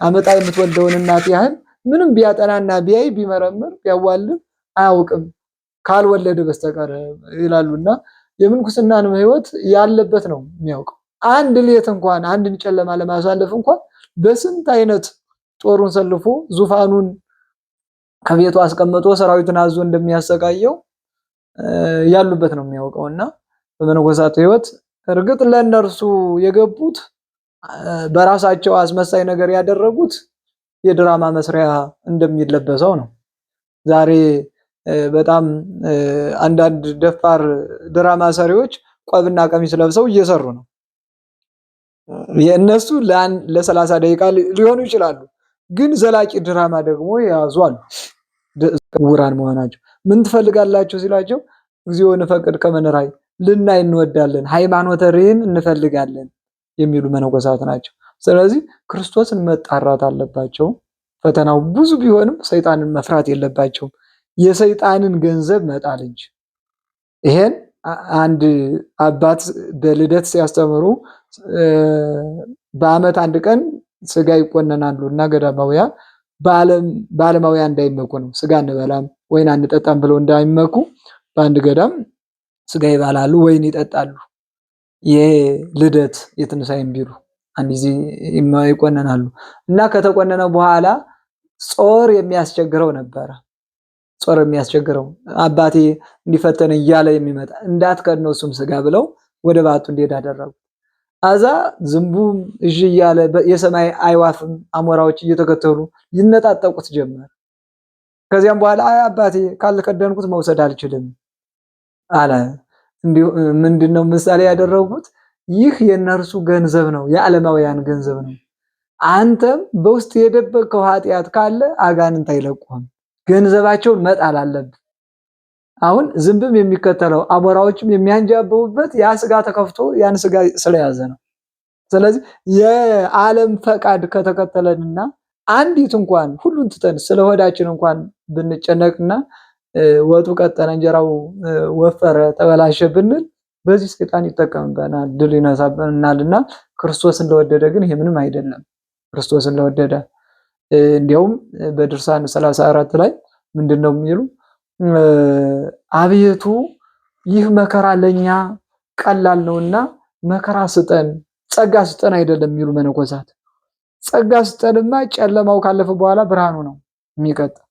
Speaker 2: አመጣ የምትወልደውን እናት ያህል ምንም ቢያጠናና ቢያይ ቢመረምር ቢያዋልም አያውቅም ካልወለደ በስተቀር ይላሉና የምንኩስናንም ህይወት ያለበት ነው የሚያውቀው። አንድ ሌት እንኳን አንድን ጨለማ ለማሳለፍ እንኳን በስንት አይነት ጦሩን ሰልፎ ዙፋኑን ከቤቱ አስቀምጦ ሰራዊቱን አዞ እንደሚያሰቃየው ያሉበት ነው የሚያውቀውና በመነኮሳት ህይወት እርግጥ ለእነርሱ የገቡት በራሳቸው አስመሳይ ነገር ያደረጉት የድራማ መስሪያ እንደሚለበሰው ነው። ዛሬ በጣም አንዳንድ ደፋር ድራማ ሰሪዎች ቆብና ቀሚስ ለብሰው እየሰሩ ነው። የእነሱ ለ30 ደቂቃ ሊሆኑ ይችላሉ፣ ግን ዘላቂ ድራማ ደግሞ የያዙ አሉ። ውራን መሆናቸው ምን ትፈልጋላችሁ ሲላቸው እግዚኦ ንፈቅድ ከመንራይ ልናይ እንወዳለን፣ ሃይማኖተ ርዕይን እንፈልጋለን የሚሉ መነኮሳት ናቸው። ስለዚህ ክርስቶስን መጣራት አለባቸው። ፈተናው ብዙ ቢሆንም ሰይጣንን መፍራት የለባቸውም። የሰይጣንን ገንዘብ መጣል እንጂ። ይሄን አንድ አባት በልደት ሲያስተምሩ በዓመት አንድ ቀን ስጋ ይቆነናሉ እና ገዳማውያን በዓለማውያን እንዳይመኩ ነው። ስጋ እንበላም ወይን አንጠጣም ብለው እንዳይመኩ በአንድ ገዳም ስጋ ይባላሉ፣ ወይን ይጠጣሉ። ይሄ ልደት የትንሳኤም ቢሉ አንድ ጊዜ ይቆነናሉ እና ከተቆነነ በኋላ ጾር የሚያስቸግረው ነበረ። ጾር የሚያስቸግረው አባቴ እንዲፈተን እያለ የሚመጣ እንዳትከድነው እሱም ስጋ ብለው ወደ ባቱ እንዲሄድ አደረጉ። አዛ ዝንቡም እሺ እያለ የሰማይ አይዋፍም አሞራዎች እየተከተሉ ይነጣጠቁት ጀመር። ከዚያም በኋላ አይ አባቴ ካልከደንኩት መውሰድ አልችልም አለ። እንዲሁ ምንድነው ምሳሌ ያደረጉት? ይህ የነርሱ ገንዘብ ነው፣ የዓለማውያን ገንዘብ ነው። አንተም በውስጥ የደበቀው ኃጢአት ካለ አጋንንት አይለቁህም። ገንዘባቸውን መጣል አለብህ። አሁን ዝንብም የሚከተለው አሞራዎችም የሚያንጃበቡበት ያ ስጋ ተከፍቶ ያን ስጋ ስለያዘ ነው። ስለዚህ የዓለም ፈቃድ ከተከተለንና አንዲት እንኳን ሁሉን ትተን ስለሆዳችን እንኳን ብንጨነቅና ወጡ ቀጠነ እንጀራው ወፈረ ተበላሸ ብንል በዚህ ሰይጣን ይጠቀምበናል፣ ድል ይነሳብናልና ክርስቶስን ለወደደ ግን ይሄ ምንም አይደለም። ክርስቶስን ለወደደ እንዲያውም በድርሳን 34 ላይ ምንድነው የሚሉ? አቤቱ ይህ መከራ ለኛ ቀላል ነውና መከራ ስጠን፣ ጸጋ ስጠን አይደለም የሚሉ መነኮሳት። ጸጋ ስጠንማ ጨለማው ካለፈ በኋላ ብርሃኑ ነው የሚቀጥል።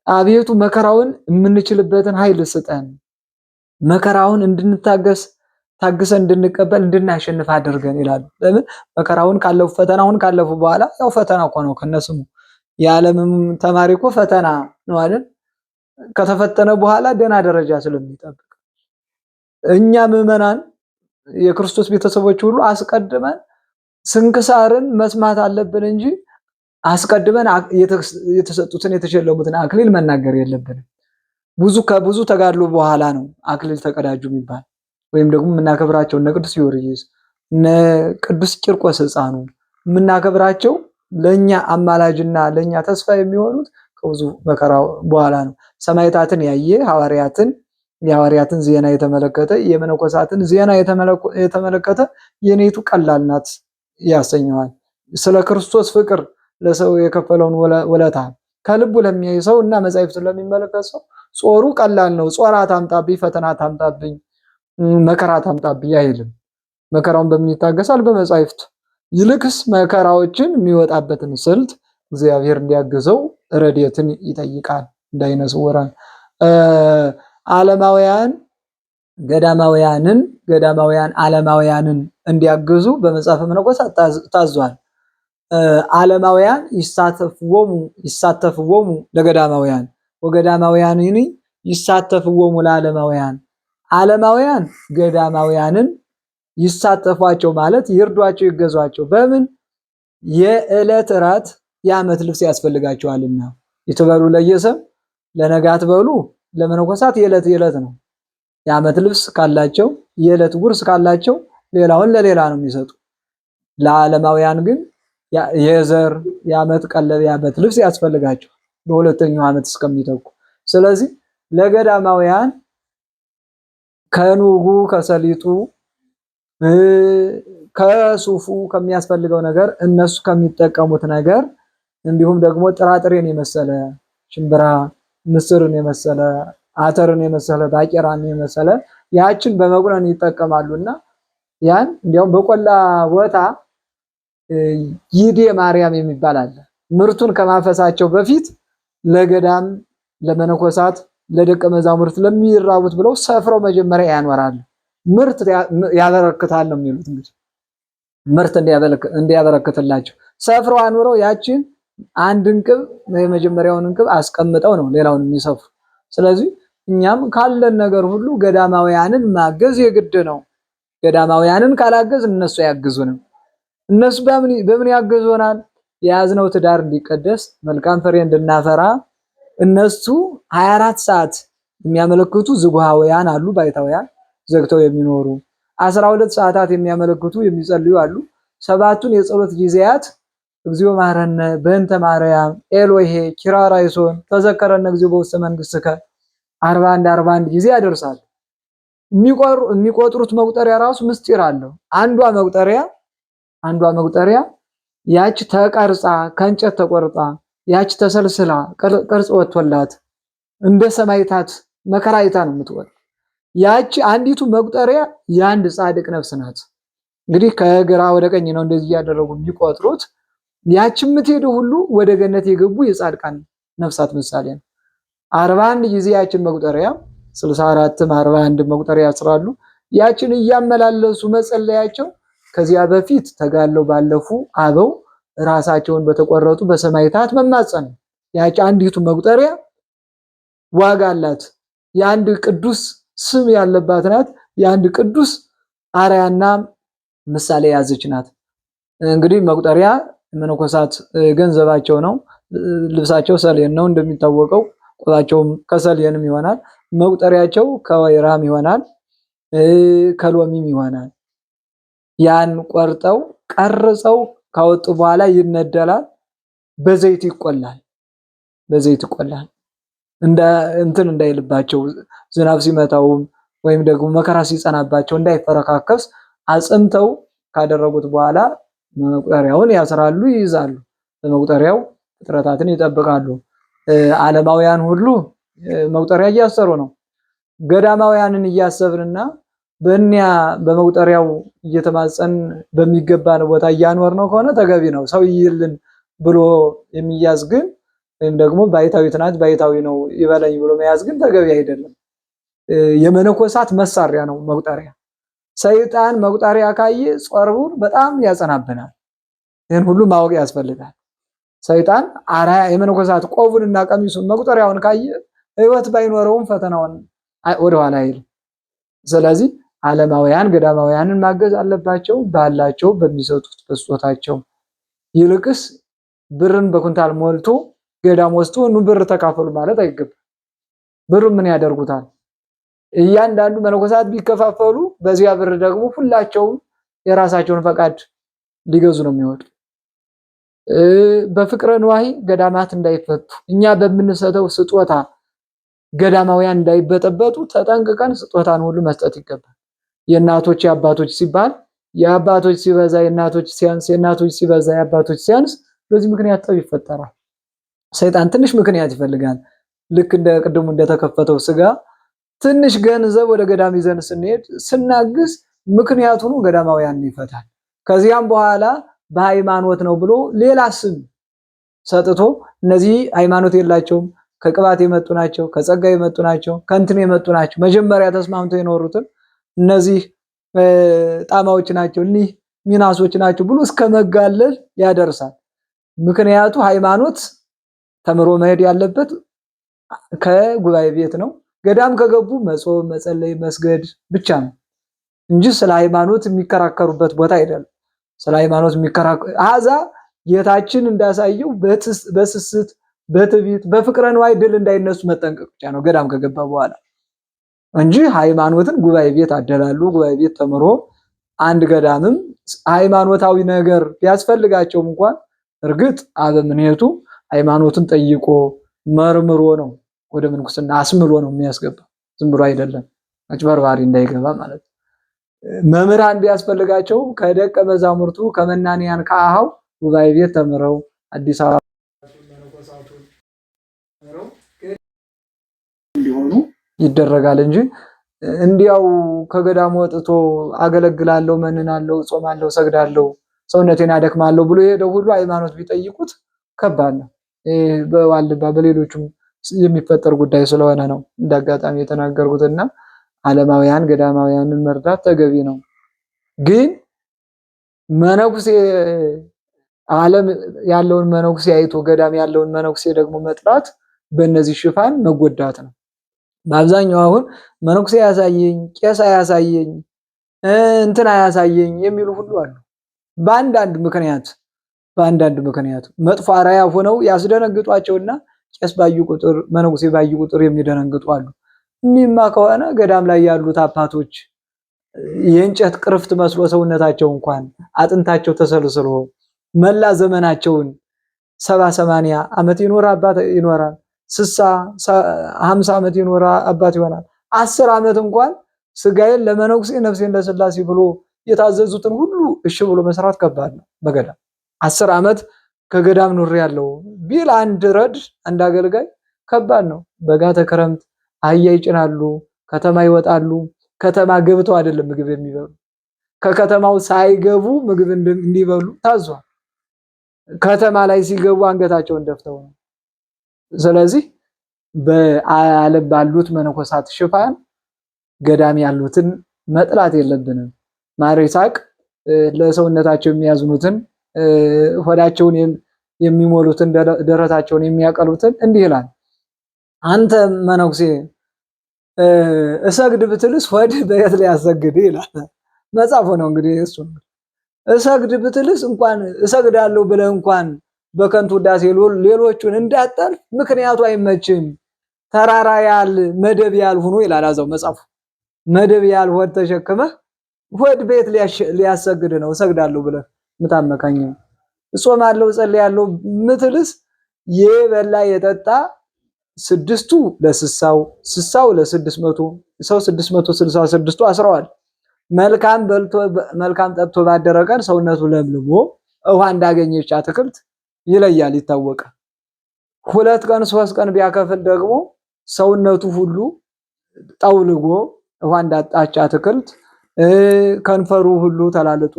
Speaker 2: አቤቱ መከራውን የምንችልበትን ኃይል ስጠን፣ መከራውን እንድንታገስ ታግሰን እንድንቀበል እንድናሸንፍ አድርገን ይላሉ። ለምን? መከራውን ካለፉ ፈተናውን ካለፉ በኋላ ያው ፈተና እኮ ነው ከነስሙ። የዓለምም ተማሪ እኮ ፈተና ነው አይደል? ከተፈተነ በኋላ ደህና ደረጃ ስለሚጠብቅ እኛ ምዕመናን የክርስቶስ ቤተሰቦች ሁሉ አስቀድመን ስንክሳርን መስማት አለብን እንጂ አስቀድመን የተሰጡትን የተሸለሙትን አክሊል መናገር የለብንም። ከብዙ ተጋድሎ በኋላ ነው አክሊል ተቀዳጁ የሚባል። ወይም ደግሞ የምናከብራቸው እነ ቅዱስ ጊዮርጊስ እነ ቅዱስ ቂርቆስ ሕፃኑ የምናከብራቸው ለኛ አማላጅና ለኛ ተስፋ የሚሆኑት ከብዙ መከራ በኋላ ነው። ሰማዕታትን ያየ የሐዋርያትን ዜና የተመለከተ የመነኮሳትን ዜና የተመለከተ የኔቱ ቀላል ናት ያሰኘዋል። ስለ ክርስቶስ ፍቅር ለሰው የከፈለውን ውለታ ከልቡ ለሚያይ ሰው እና መጻሕፍትን ለሚመለከት ሰው ጾሩ ቀላል ነው። ጾር አታምጣብኝ፣ ፈተና አታምጣብኝ፣ መከራ አታምጣብኝ አይልም። መከራውን በምን ይታገሳል? በመጻሕፍት። ይልቅስ መከራዎችን የሚወጣበትን ስልት እግዚአብሔር እንዲያግዘው ረድኤትን ይጠይቃል። እንዳይነስወራን ዓለማውያን ዓለማውያንን እንዲያግዙ በመጽሐፈ መነኮሳት ታዟል። ዓለማውያን ይሳተፍዎሙ ለገዳማውያን ወገዳማውያን ይሳተፍዎሙ ለዓለማውያን። ዓለማውያን ገዳማውያንን ይሳተፏቸው ማለት ይርዷቸው፣ ይገዟቸው። በምን? የዕለት እራት የዓመት ልብስ ያስፈልጋቸዋልና ይትበሉ ለየሰም ለነገ አትበሉ። ለመነኮሳት የዕለት ነው። የዓመት ልብስ ካላቸው የዕለት ጉርስ ካላቸው ሌላውን ለሌላ ነው የሚሰጡ። ለዓለማውያን ግን የዘር የዓመት ቀለብ የዓመት ልብስ ያስፈልጋቸው በሁለተኛው ዓመት እስከሚተኩ። ስለዚህ ለገዳማውያን ከኑጉ ከሰሊጡ ከሱፉ ከሚያስፈልገው ነገር እነሱ ከሚጠቀሙት ነገር እንዲሁም ደግሞ ጥራጥሬን የመሰለ ሽምብራ፣ ምስርን የመሰለ አተርን የመሰለ ባቄራን የመሰለ ያችን በመቁረን ይጠቀማሉና ያን እንዲያውም በቆላ ቦታ ይዴ ማርያም የሚባል አለ። ምርቱን ከማፈሳቸው በፊት ለገዳም ለመነኮሳት ለደቀ መዛሙርት ለሚራቡት ብለው ሰፍረው መጀመሪያ ያኖራሉ። ምርት ያበረክታል ነው የሚሉት። እንግዲህ ምርት እንዲያበረክትላቸው ሰፍረው አኑረው ያችን አንድ እንቅብ የመጀመሪያውን እንቅብ አስቀምጠው ነው ሌላውን የሚሰፍሩ። ስለዚህ እኛም ካለን ነገር ሁሉ ገዳማውያንን ማገዝ የግድ ነው። ገዳማውያንን ካላገዝ እነሱ አያግዙንም። እነሱ በምን ያግዙናል? የያዝነው ትዳር እንዲቀደስ መልካም ፍሬ እንድናፈራ እነሱ 24 ሰዓት የሚያመለክቱ ዝጉሃውያን አሉ፣ ባይታውያን ዘግተው የሚኖሩ 12 ሰዓታት የሚያመለክቱ የሚጸልዩ አሉ። ሰባቱን የጸሎት ጊዜያት እግዚኦ ማረነ በእንተ ማርያም ኤሎሄ ኪራራይሶን ተዘከረነ እግዚኦ በውስተ መንግሥትከ 41 ጊዜ ያደርሳሉ። የሚቆጥሩት መቁጠሪያ ራሱ ምስጢር አለው። አንዷ መቁጠሪያ ያች ተቀርጻ ከእንጨት ተቆርጣ ያች ተሰልስላ ቅርጽ ወጥቶላት እንደ ሰማይታት መከራ አይታ ነው የምትወጣ። ያች አንዲቱ መቁጠሪያ የአንድ ጻድቅ ነፍስ ናት። እንግዲህ ከግራ ወደ ቀኝ ነው እንደዚህ ያደረጉ የሚቆጥሩት። ያች የምትሄዱ ሁሉ ወደ ገነት የገቡ የጻድቃን ነፍሳት ምሳሌ ነው። 41 ጊዜ ያችን መቁጠሪያ 64ም 41 መቁጠሪያ ያስራሉ። ያችን እያመላለሱ መጸለያቸው ከዚያ በፊት ተጋለው ባለፉ አበው ራሳቸውን በተቆረጡ በሰማይታት መማጸን። ያች አንዲቱ መቁጠሪያ ዋጋ አላት። የአንድ ቅዱስ ስም ያለባት ናት። የአንድ ቅዱስ አርያና ምሳሌ ያዘች ናት። እንግዲህ መቁጠሪያ መነኮሳት ገንዘባቸው ነው። ልብሳቸው ሰሌን ነው እንደሚታወቀው። ቆዳቸውም ከሰሌንም ይሆናል። መቁጠሪያቸው ከወይራም ይሆናል፣ ከሎሚም ይሆናል። ያን ቆርጠው ቀርጸው ካወጡ በኋላ ይነደላል፣ በዘይት ይቆላል። እንትን እንዳይልባቸው ዝናብ ሲመታውም ወይም ደግሞ መከራ ሲጸናባቸው እንዳይፈረካከስ አጽንተው ካደረጉት በኋላ መቁጠሪያውን ያስራሉ፣ ይይዛሉ። በመቁጠሪያው ፍጥረታትን ይጠብቃሉ። ዓለማውያን ሁሉ መቁጠሪያ እያሰሩ ነው። ገዳማውያንን እያሰብንና በእኒያ በመቁጠሪያው እየተማጸን በሚገባን ቦታ እያኖር ነው ከሆነ ተገቢ ነው። ሰው ይይልን ብሎ የሚያዝ ግን ወይም ደግሞ ባይታዊት ናት ባይታዊ ነው ይበለኝ ብሎ መያዝ ግን ተገቢ አይደለም። የመነኮሳት መሳሪያ ነው መቁጠሪያ። ሰይጣን መቁጠሪያ ካየ ጾርቡን በጣም ያጸናብናል። ይህን ሁሉ ማወቅ ያስፈልጋል። ሰይጣን አራያ የመነኮሳት ቆቡንና ቀሚሱን መቁጠሪያውን ካየ ሕይወት ባይኖረውም ፈተናውን ወደኋላ አይልም። ስለዚህ ዓለማውያን ገዳማውያንን ማገዝ አለባቸው ባላቸው በሚሰጡት በስጦታቸው። ይልቅስ ብርን በኩንታል ሞልቶ ገዳም ወስዶ ብር ተካፈሉ ማለት አይገባም። ብር ምን ያደርጉታል? እያንዳንዱ መነኮሳት ቢከፋፈሉ በዚያ ብር ደግሞ ሁላቸውም የራሳቸውን ፈቃድ ሊገዙ ነው የሚወጡ። በፍቅረ ንዋይ ገዳማት እንዳይፈቱ እኛ በምንሰጠው ስጦታ ገዳማውያን እንዳይበጠበጡ ተጠንቅቀን ስጦታን ሁሉ መስጠት ይገባል። የእናቶች የአባቶች ሲባል የአባቶች ሲበዛ የእናቶች ሲያንስ፣ የእናቶች ሲበዛ የአባቶች ሲያንስ፣ በዚህ ምክንያት ጠብ ይፈጠራል። ሰይጣን ትንሽ ምክንያት ይፈልጋል። ልክ እንደ ቅድሙ እንደተከፈተው ስጋ ትንሽ ገንዘብ ወደ ገዳም ይዘን ስንሄድ ስናግዝ ምክንያቱኑ ገዳማውያን ይፈታል። ከዚያም በኋላ በሃይማኖት ነው ብሎ ሌላ ስም ሰጥቶ እነዚህ ሃይማኖት የላቸውም ከቅባት የመጡ ናቸው፣ ከጸጋ የመጡ ናቸው፣ ከእንትን የመጡ ናቸው፣ መጀመሪያ ተስማምተው የኖሩትን እነዚህ ጣማዎች ናቸው፣ እኒህ ሚናሶች ናቸው ብሎ እስከ መጋለል ያደርሳል። ምክንያቱ ሃይማኖት ተምሮ መሄድ ያለበት ከጉባኤ ቤት ነው። ገዳም ከገቡ መጾም፣ መጸለይ፣ መስገድ ብቻ ነው እንጂ ስለ ሃይማኖት የሚከራከሩበት ቦታ አይደለም። ስለ ሃይማኖት የሚከራከሩ አዛ ጌታችን እንዳሳየው በስስት በትዕቢት በፍቅረ ንዋይ ድል እንዳይነሱ መጠንቀቅ ብቻ ነው ገዳም ከገባ በኋላ እንጂ ሃይማኖትን ጉባኤ ቤት አደላሉ። ጉባኤ ቤት ተምሮ አንድ ገዳምም ሃይማኖታዊ ነገር ቢያስፈልጋቸውም እንኳን እርግጥ አበምኔቱ ሃይማኖትን ጠይቆ መርምሮ ነው ወደ ምንኩስና አስምሎ ነው የሚያስገባ። ዝም ብሎ አይደለም፣ አጭበርባሪ እንዳይገባ ማለት ነው። መምህራን ቢያስፈልጋቸው ከደቀ መዛሙርቱ ከመናንያን ከአሃው ጉባኤ ቤት ተምረው አዲስ አበባ እንዲሆኑ ይደረጋል እንጂ እንዲያው ከገዳሙ ወጥቶ አገለግላለሁ፣ መንናለሁ፣ ጾማለሁ፣ ሰግዳለሁ፣ ሰውነቴን አደክማለሁ ብሎ የሄደው ሁሉ ሃይማኖት ቢጠይቁት ከባድ ነው። በዋልባ በሌሎችም የሚፈጠር ጉዳይ ስለሆነ ነው እንዳጋጣሚ የተናገርኩትና ዓለማውያን ገዳማውያንን መርዳት ተገቢ ነው። ግን መነኩሴ ዓለም ያለውን መነኩሴ አይቶ ገዳም ያለውን መነኩሴ ደግሞ መጥራት በእነዚህ ሽፋን መጎዳት ነው። በአብዛኛው አሁን መነኩሴ ያሳየኝ፣ ቄስ ያሳየኝ፣ እንትን ያሳየኝ የሚሉ ሁሉ አሉ። በአንዳንድ ምክንያት መጥፎ አራያ ሆነው ያስደነግጧቸውና ቄስ ባዩ ቁጥር መነኩሴ ባዩ ቁጥር የሚደነግጡ አሉ። እኒህማ ከሆነ ገዳም ላይ ያሉት አባቶች የእንጨት ቅርፍት መስሎ ሰውነታቸው እንኳን አጥንታቸው ተሰልስሎ መላ ዘመናቸውን 70-80 ዓመት ይኖር አባት ይኖራል። 60-50 ዓመት ይኖር አባት ይሆናል። 10 ዓመት እንኳን ስጋዬን ለመነኩሴ ነፍሴን ለሥላሴ ብሎ የታዘዙትን ሁሉ እሺ ብሎ መስራት ከባድ ነው። በገዳም 10 ዓመት ከገዳም ኑር ያለው ቢል አንድ ረድ አንድ አገልጋይ ከባድ ነው። በጋ ተክረምት አህያ ይጭናሉ፣ ከተማ ይወጣሉ። ከተማ ገብተው አይደለም ምግብ የሚበሉ ከከተማው ሳይገቡ ምግብ እንዲበሉ ታዟል። ከተማ ላይ ሲገቡ አንገታቸውን ደፍተው ነው። ስለዚህ በዓለም ባሉት መነኮሳት ሽፋን ገዳም ያሉትን መጥላት የለብንም። ማር ይስሐቅ ለሰውነታቸው የሚያዝኑትን ሆዳቸውን የሚሞሉትን ደረታቸውን የሚያቀሉትን እንዲህ ይላል። አንተ መነኩሴ እሰግድ ብትልስ ሆድ በየት ላይ ያሰግድ ይላል መጽሐፉ ነው። እንግዲህ እሱ እሰግድ ብትልስ እንኳን እሰግዳለሁ ብለህ እንኳን በከንቱ ውዳሴ ሌሎቹን እንዳጠልፍ ምክንያቱ አይመችም። ተራራ ያል መደብ ያል ሆኖ ይላል አዛው መጽሐፉ። መደብ ያል ሆድ ተሸክመህ ሆድ ቤት ሊያሰግድ ነው እሰግዳለሁ ብለህ ምታመካኝ። እጾማለሁ ጸልያለሁ ምትልስ የበላ የጠጣ 6ቱ ለ60 60ው ለ600 ሰው 666ቱ አስረዋል። መልካም በልቶ መልካም ጠጥቶ ባደረቀን ሰውነቱ ለምልሞ ውሃ እንዳገኘች አትክልት ይለያል ይታወቃል። 2 ቀን 3 ቀን ቢያከፍል ደግሞ ሰውነቱ ሁሉ ጠውልጎ ውሃ እንዳጣች አትክልት ከንፈሩ ሁሉ ተላልጦ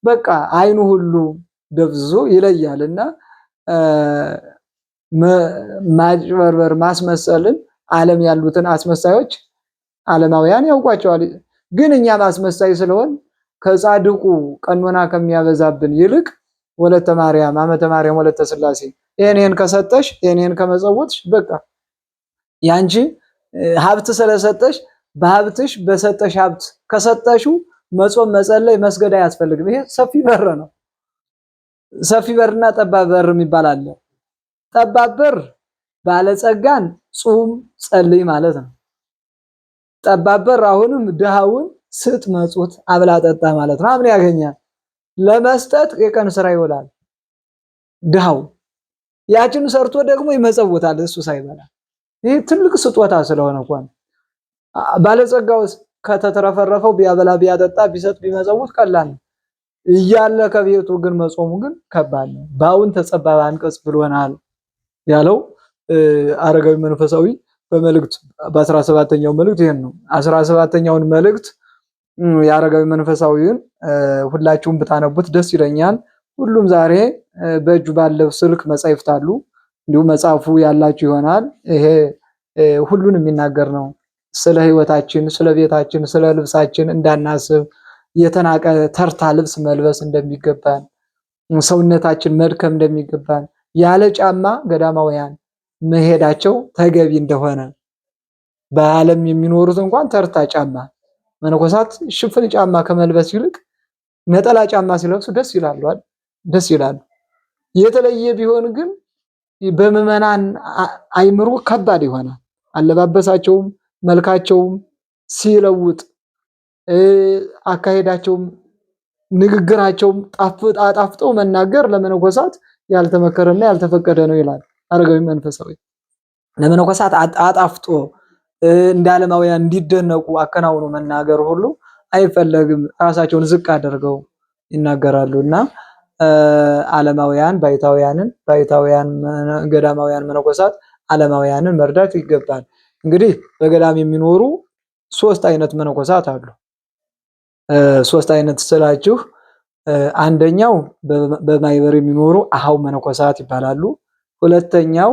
Speaker 2: በቃ አይኑ ሁሉ ደብዝዞ ይለያልና ማጭበርበር ማስመሰልን ዓለም ያሉትን አስመሳዮች ዓለማውያን ያውቋቸዋል። ግን እኛ ማስመሳይ ስለሆን ከጻድቁ ቀኖና ከሚያበዛብን ይልቅ ወለተ ማርያም አመተ ማርያም ወለተ ሥላሴ እኔን ከሰጠሽ እኔን ከመጸወትሽ በቃ ያንቺ ሀብት ስለሰጠሽ በሀብትሽ በሰጠሽ ሀብት ከሰጠሽው መጾም መጸለይ መስገድ አያስፈልግም። ይሄ ሰፊ በር ነው። ሰፊ በርና ጠባብ በር የሚባል አለ። ጠባብ በር ባለጸጋን ጹም ጸልይ ማለት ነው። ጠባብ በር አሁንም ድሃውን ስጥ መጹት አብላ ጠጣ ማለት ነው። አምን ያገኛል ለመስጠት የቀን ስራ ይውላል። ድሃው ያችን ሰርቶ ደግሞ ይመጸውታል እሱ ሳይበላ። ይሄ ትልቅ ስጦታ ስለሆነ እንኳን ባለጸጋው ከተተረፈረፈው ቢያበላ ቢያጠጣ ቢሰጥ ቢመጸውት ቀላል ነው። እያለ ከቤቱ ግን መጾሙ ግን ከባድ ነው። ባውን ተጸባባ አንቀጽ ብሎናል ያለው አረጋዊ መንፈሳዊ በመልእክት በ17ኛው መልእክት ይሄን ነው። 17ኛውን መልእክት የአረጋዊ መንፈሳዊውን ሁላችሁም ብታነቡት ደስ ይለኛል። ሁሉም ዛሬ በእጁ ባለው ስልክ መጻሕፍት አሉ። እንዲሁ መጽሐፉ ያላችሁ ይሆናል። ይሄ ሁሉን የሚናገር ነው። ስለ ህይወታችን፣ ስለ ቤታችን፣ ስለ ልብሳችን እንዳናስብ የተናቀ ተርታ ልብስ መልበስ እንደሚገባን፣ ሰውነታችን መድከም እንደሚገባን፣ ያለ ጫማ ገዳማውያን መሄዳቸው ተገቢ እንደሆነ በዓለም የሚኖሩት እንኳን ተርታ ጫማ መነኮሳት ሽፍን ጫማ ከመልበስ ይልቅ ነጠላ ጫማ ሲለብሱ ደስ ይላሉ አይደል? ደስ ይላሉ። የተለየ ቢሆን ግን በምዕመናን አይምሮ ከባድ ይሆናል። አለባበሳቸውም መልካቸውም ሲለውጥ አካሄዳቸውም ንግግራቸውም ጣፍጠው መናገር ለመነኮሳት ያልተመከረና ያልተፈቀደ ነው ይላል አረጋዊ መንፈሳዊ። ለመነኮሳት አጣፍጦ እንደ ዓለማውያን እንዲደነቁ አከናውኖ መናገር ሁሉ አይፈለግም። ራሳቸውን ዝቅ አድርገው ይናገራሉና ዓለማውያን ባይታውያን ገዳማውያን መነኮሳት ዓለማውያንን መርዳት ይገባል። እንግዲህ በገዳም የሚኖሩ 3 አይነት መነኮሳት አሉ። 3 አይነት ስላችሁ አንደኛው በማይበር የሚኖሩ አሃው መነኮሳት ይባላሉ። ሁለተኛው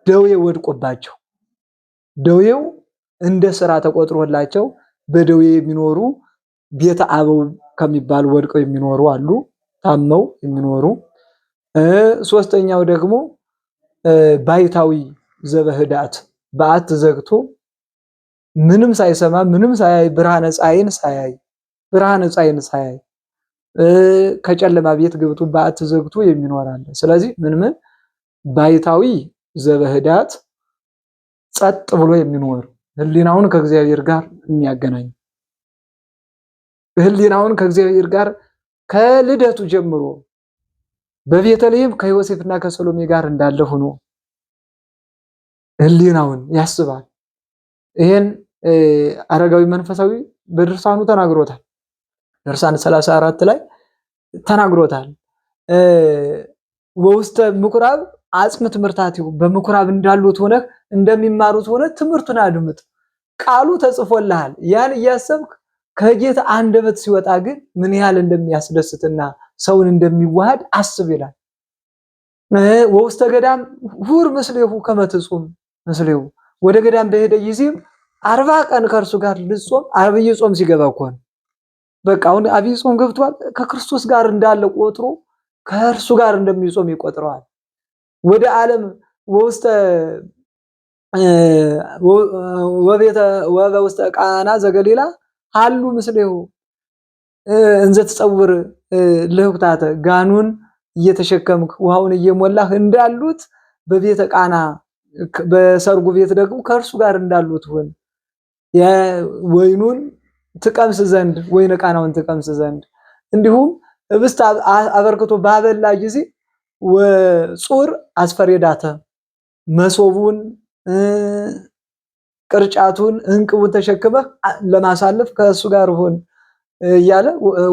Speaker 2: ደዌ ወድቆባቸው ደዌው እንደ ስራ ተቆጥሮላቸው በደዌ የሚኖሩ ቤተ አበው ከሚባሉ ወድቀው የሚኖሩ አሉ፣ ታመው የሚኖሩ። ሶስተኛው ደግሞ ባይታዊ ዘበህዳት በዓት ዘግቶ ምንም ሳይሰማ ምንም ሳያይ ብርሃነ ፀሐይን ሳያይ ከጨለማ ቤት ገብቶ በዓት ዘግቶ የሚኖር አለ። ስለዚህ ምን ባይታዊ ዘበህዳት ጸጥ ብሎ የሚኖር ህሊናውን ከእግዚአብሔር ጋር የሚያገናኝ ህሊናውን ከእግዚአብሔር ጋር ከልደቱ ጀምሮ በቤተልሔም ከዮሴፍና ከሰሎሜ ጋር እንዳለ ሆኖ ህሊናውን ያስባል። ይሄን አረጋዊ መንፈሳዊ በድርሳኑ ተናግሮታል። ድርሳን 34 ላይ ተናግሮታል። ወውስተ ምኩራብ አጽም ትምህርታቲው በምኩራብ እንዳሉት ሆነ እንደሚማሩት ሆነ ትምህርቱን አድምጥ። ቃሉ ተጽፎልሃል። ያን እያሰብክ ከጌታ አንደበት ሲወጣ ግን ምን ያህል እንደሚያስደስትና ሰውን እንደሚዋሃድ አስብ ይላል። ወውስተ ገዳም ሁር ምስሌሁ ከመትጾም ምስሌሁ ወደ ገዳም በሄደ ጊዜ 40 ቀን ከእርሱ ጋር ልጾም። አብይ ጾም ሲገባ እኮ ነው። በቃ አሁን አብይ ጾም ገብቷል። ከክርስቶስ ጋር እንዳለ ቆጥሮ ከእርሱ ጋር እንደሚጾም ይቆጥረዋል። ወደ ዓለም ወውስተ ወበውስተ ቃና ዘገሊላ ሃሉ ምስሌሁ እንዘ ትጸውር ለህኩታተ ጋኑን እየተሸከምክ ውሃውን እየሞላህ እንዳሉት በቤተ ቃና በሰርጉ ቤት ደግሞ ከእርሱ ጋር እንዳሉት ሁን። ወይኑን ትቀምስ ዘንድ ወይነ ቃናውን ትቀምስ ዘንድ እንዲሁም ህብስት አበርክቶ ባበላ ጊዜ ወጹር አስፈሬዳተ መሶቡን ቅርጫቱን እንቅቡን ተሸክመህ ለማሳለፍ ከእሱ ጋር ሁን እያለ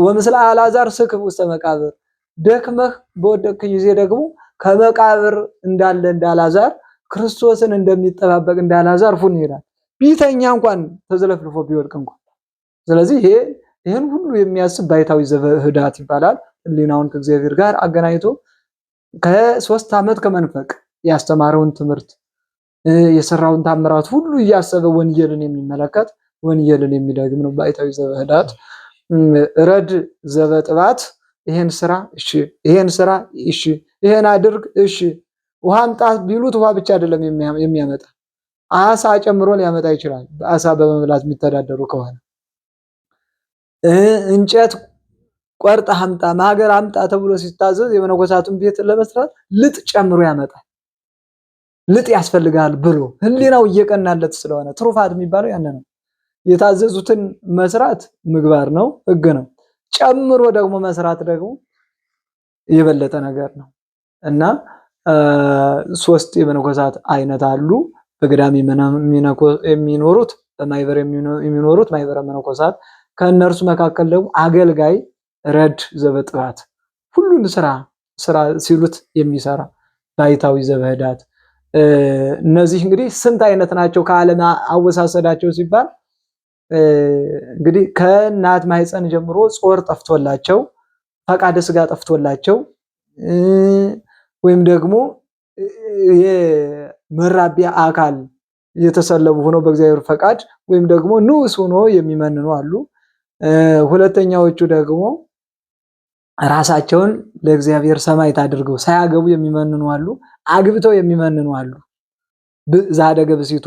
Speaker 2: ወምስለ አልዓዛር ስክብ ውስተ መቃብር ደክመህ በወደቅክ ጊዜ ደግሞ ከመቃብር እንዳለ እንዳልዓዛር ክርስቶስን እንደሚጠባበቅ እንዳልዓዛር ሁን ይላል። ቢተኛ እንኳን ተዘለፍልፎ ቢወድቅ እንኳን። ስለዚህ ይሄን ሁሉ የሚያስብ ባይታዊ ዘበህዳት ይባላል። ህሊናውን ከእግዚአብሔር ጋር አገናኝቶ ከ3 ዓመት ከመንፈቅ ያስተማረውን ትምህርት የሰራውን ታምራት ሁሉ እያሰበ ወንጌልን የሚመለከት ወንጌልን የሚደግም ነው ባይታዊ ዘበህዳት። ረድ ዘበጥባት ይሄን ስራ እሺ፣ ይሄን ስራ እሺ፣ ይሄን አድርግ እሺ። ውሃ አምጣ ቢሉት ውሃ ብቻ አይደለም የሚያመጣ አሳ ጨምሮ ሊያመጣ ይችላል። በአሳ በመብላት የሚተዳደሩ ከሆነ እንጨት ቆርጣ አምጣ ማገር አምጣ ተብሎ ሲታዘዝ የመነኮሳቱን ቤት ለመስራት ልጥ ጨምሮ ያመጣል። ልጥ ያስፈልጋል ብሎ ህሊናው እየቀናለት ስለሆነ ትሩፋት የሚባለው ያን ነው። የታዘዙትን መስራት ምግባር ነው፣ ህግ ነው። ጨምሮ ደግሞ መስራት ደግሞ የበለጠ ነገር ነው እና 3 የመነኮሳት አይነት አሉ። በገዳም የሚኖሩት በማይበር የሚኖሩት ማይበረ መነኮሳት፣ ከእነርሱ መካከል ደግሞ አገልጋይ ረድ ዘበጥባት ሁሉን ስራ ሲሉት የሚሰራ ባይታዊ ዘበህዳት። እነዚህ እንግዲህ ስንት አይነት ናቸው ከዓለም አወሳሰዳቸው ሲባል እንግዲህ ከእናት ማህፀን ጀምሮ ጾር ጠፍቶላቸው ፈቃደ ስጋ ጠፍቶላቸው ወይም ደግሞ የመራቢያ አካል የተሰለቡ ሆኖ በእግዚአብሔር ፈቃድ ወይም ደግሞ ንዑስ ሆኖ የሚመንኑ አሉ። ሁለተኛዎቹ ደግሞ ራሳቸውን ለእግዚአብሔር ሰማዕት አድርገው ሳያገቡ የሚመንኑ አሉ። አግብተው የሚመንኑ አሉ። ዛደገ ብሲቶ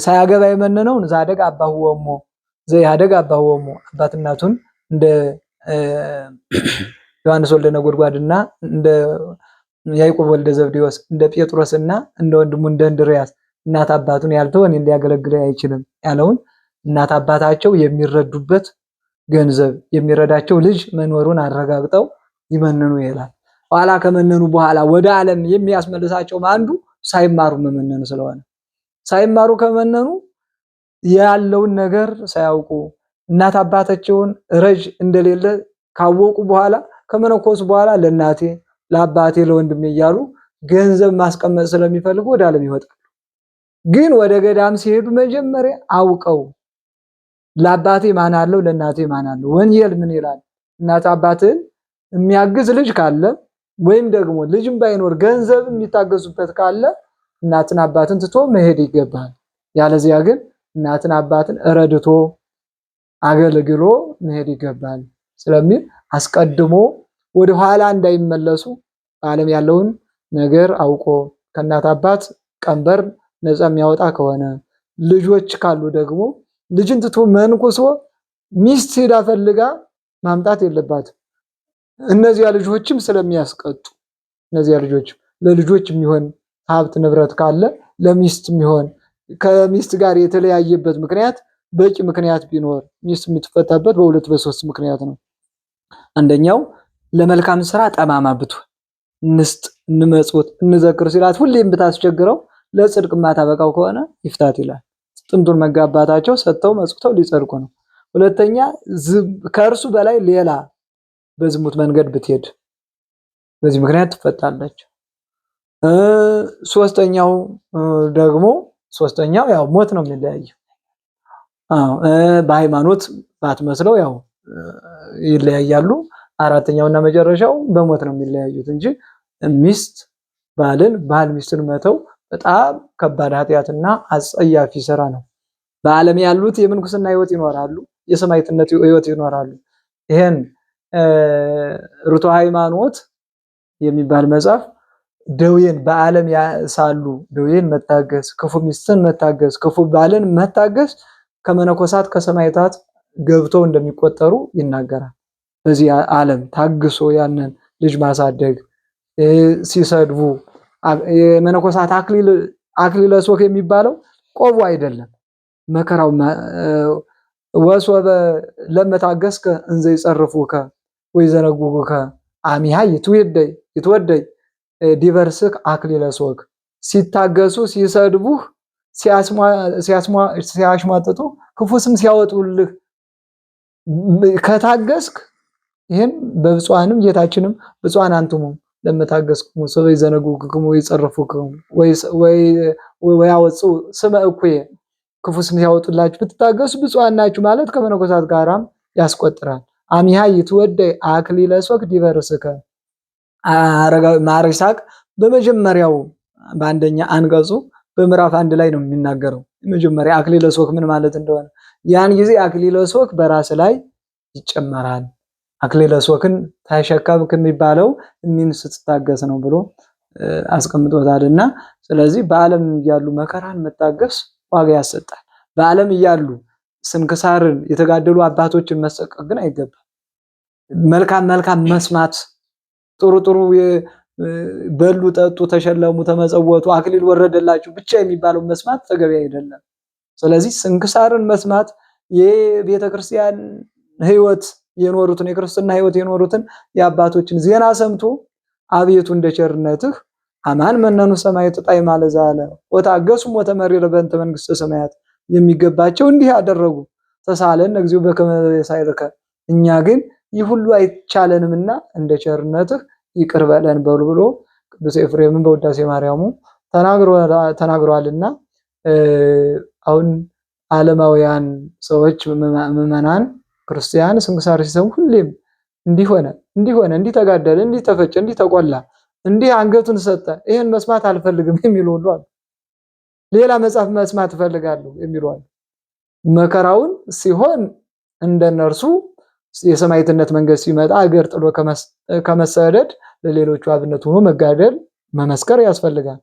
Speaker 2: ሳያገባ የመነነውን ዛደገ አባሁወሞ ዘይሃደገ አባሁወሞ አባት እናቱን እንደ ዮሐንስ ወልደ ነጎድጓድና እንደ ያዕቆብ ወልደ ዘብዴዎስ እንደ ጴጥሮስና እንደ ወንድሙ እንደ እንድርያስ እናት አባቱን ያልተወን ሊያገለግል አይችልም ያለውን እናት አባታቸው የሚረዱበት ገንዘብ የሚረዳቸው ልጅ መኖሩን አረጋግጠው ይመንኑ ይላል። ኋላ ከመነኑ በኋላ ወደ ዓለም የሚያስመልሳቸው አንዱ ሳይማሩ መመነን ስለሆነ ሳይማሩ ከመነኑ ያለውን ነገር ሳያውቁ እናት አባታቸውን ረጅ እንደሌለ ካወቁ በኋላ ከመነኮሱ በኋላ ለእናቴ ለአባቴ ለወንድሜ እያሉ ገንዘብ ማስቀመጥ ስለሚፈልጉ ወደ ዓለም ይወጣሉ። ግን ወደ ገዳም ሲሄዱ መጀመሪያ አውቀው ለአባቴ ማን አለው ለእናቴ ማን አለው፣ ወንጌል ምን ይላል፣ እናት አባትን የሚያግዝ ልጅ ካለ ወይም ደግሞ ልጅም ባይኖር ገንዘብ የሚታገዙበት ካለ እናትን አባትን ትቶ መሄድ ይገባል። ያለዚያ ግን እናትን አባትን ረድቶ አገልግሎ መሄድ ይገባል ስለሚል አስቀድሞ ወደ ኋላ እንዳይመለሱ ዓለም ያለውን ነገር አውቆ ከእናት አባት ቀንበር ነፃ የሚያወጣ ከሆነ ልጆች ካሉ ደግሞ ልጅን ትቶ መንኩሶ ሚስት ሄዳ ፈልጋ ማምጣት የለባትም። እነዚያ ልጆችም ስለሚያስቀጡ እነዚያ ልጆች ለልጆች የሚሆን ሀብት ንብረት ካለ ለሚስት የሚሆን ከሚስት ጋር የተለያየበት ምክንያት በቂ ምክንያት ቢኖር ሚስት የምትፈታበት በሁለት በሶስት ምክንያት ነው። አንደኛው ለመልካም ስራ ጠማማ ብትሆን እንስጥ እንመጽውት እንዘክር ሲላት ሁሌም ብታስቸግረው ለጽድቅ ማታበቃው ከሆነ ይፍታት ይላል። ጥንቱን መጋባታቸው ሰጥተው መጽውተው ሊጸድቁ ነው። ሁለተኛ ከእርሱ በላይ ሌላ በዝሙት መንገድ ብትሄድ በዚህ ምክንያት ትፈታለች። ሶስተኛው ያው ሞት ነው የሚለያየው። በሃይማኖት ባትመስለው ያው ይለያያሉ። አራተኛውና መጨረሻው በሞት ነው የሚለያዩት እንጂ ሚስት ባል ሚስትን መተው በጣም ከባድ ኃጢአትና አጸያፊ ስራ ነው። በዓለም ያሉት የምንኩስና ህይወት ይኖራሉ፣ የሰማዕትነት ህይወት ይኖራሉ። ይሄን ርቱዐ ሃይማኖት የሚባል መጽሐፍ ደዌን በዓለም ሳሉ ደዌን መታገስ፣ ክፉ ሚስትን መታገስ፣ ክፉ ባልን መታገስ ከመነኮሳት ከሰማዕታት ገብተው እንደሚቆጠሩ ይናገራል። በዚህ ዓለም ታግሶ ያንን ልጅ ማሳደግ ሲሰድቡ የመነኮሳት አክሊለ ሦክ የሚባለው ቆቡ አይደለም መከራው ወሶበ ለመታገስከ እንዘ ይጸርፉከ ወይዘነጉከ አሚሃ ይትወደይ ዲቨርስክ አክሊለ ሦክ ሲታገሱ ሲሰድቡህ ሲያሽሟጥጡ ክፉ ስም ሲያወጡልህ ከታገስክ ይሄን በብፁዓንም ጌታችንም ብፁዓን አንትሙ ለመታገስኩ ሰው ይዘነጉክሙ ይጸርፉክሙ ወይ ያወጹ ስመ እኩየ ክፉ ስም ሲያወጡላችሁ ብትታገሱ ብፁዓን ናችሁ ማለት ከመነኮሳት ጋራም ያስቆጥራል። አሚሃ ይትወደይ አክሊለ ሦክ ዲቨርስከ ማዕረገ ይስሐቅ በመጀመሪያው በአንደኛ አንቀጹ በምዕራፍ 1 ላይ ነው የሚናገረው። መጀመሪያ አክሊለ ሦክ ምን ማለት እንደሆነ ያን ጊዜ አክሊለ ሦክ በራስ ላይ ይጨመራል። አክሊለ ሦክን ተሸከምክ የሚባለው እሚን ስትታገስ ነው ብሎ አስቀምጦታልና ስለዚህ በዓለም እያሉ መከራን መታገስ ዋጋ ያሰጣል። በዓለም እያሉ ስንክሳርን የተጋደሉ አባቶችን መሰቀቅ ግን አይገባም። መልካም መስማት ጥሩ በሉ ጠጡ ተሸለሙ ተመጸወቱ አክሊል ወረደላችሁ ብቻ የሚባለው መስማት ተገቢ አይደለም። ስለዚህ ስንክሳርን መስማት የቤተክርስቲያን ህይወት የኖሩትን የክርስትና ህይወት የኖሩትን የአባቶችን ዜና ሰምቶ አቤቱ እንደ ቸርነትህ አማን መነኑ ሰማዕት ጣዕመ ለዘአለ ወታገሱ ወተመሪረ በእንተ መንግሥተ ሰማያት የሚገባቸው እንዲህ ያደረጉ ተሳለን እግዚኦ በከመ ይሳይርከ እኛ ግን ይህ ሁሉ አይቻለንምና እንደ ቸርነትህ ይቅር በለን በሉ ብሎ ቅዱስ ኤፍሬምን በውዳሴ ማርያሙ ተናግሯልና አሁን ዓለማውያን ሰዎች ምዕመናን ክርስቲያን ስንክሳር ሲሰሙ ሁሌም እንዲሆነ እንዲተጋደለ እንዲተፈጨ እንዲተቆላ እንዲህ አንገቱን ሰጠ ይሄን መስማት አልፈልግም የሚሉ ሁሉ አሉ። ሌላ መጽሐፍ መስማት እፈልጋለሁ የሚሉ አሉ። መከራውን ሲሆን እንደነርሱ የሰማዕትነት መንገድ ሲመጣ አገር ጥሎ ከመሰደድ ለሌሎቹ አብነት ሆኖ መጋደል መመስከር ያስፈልጋል።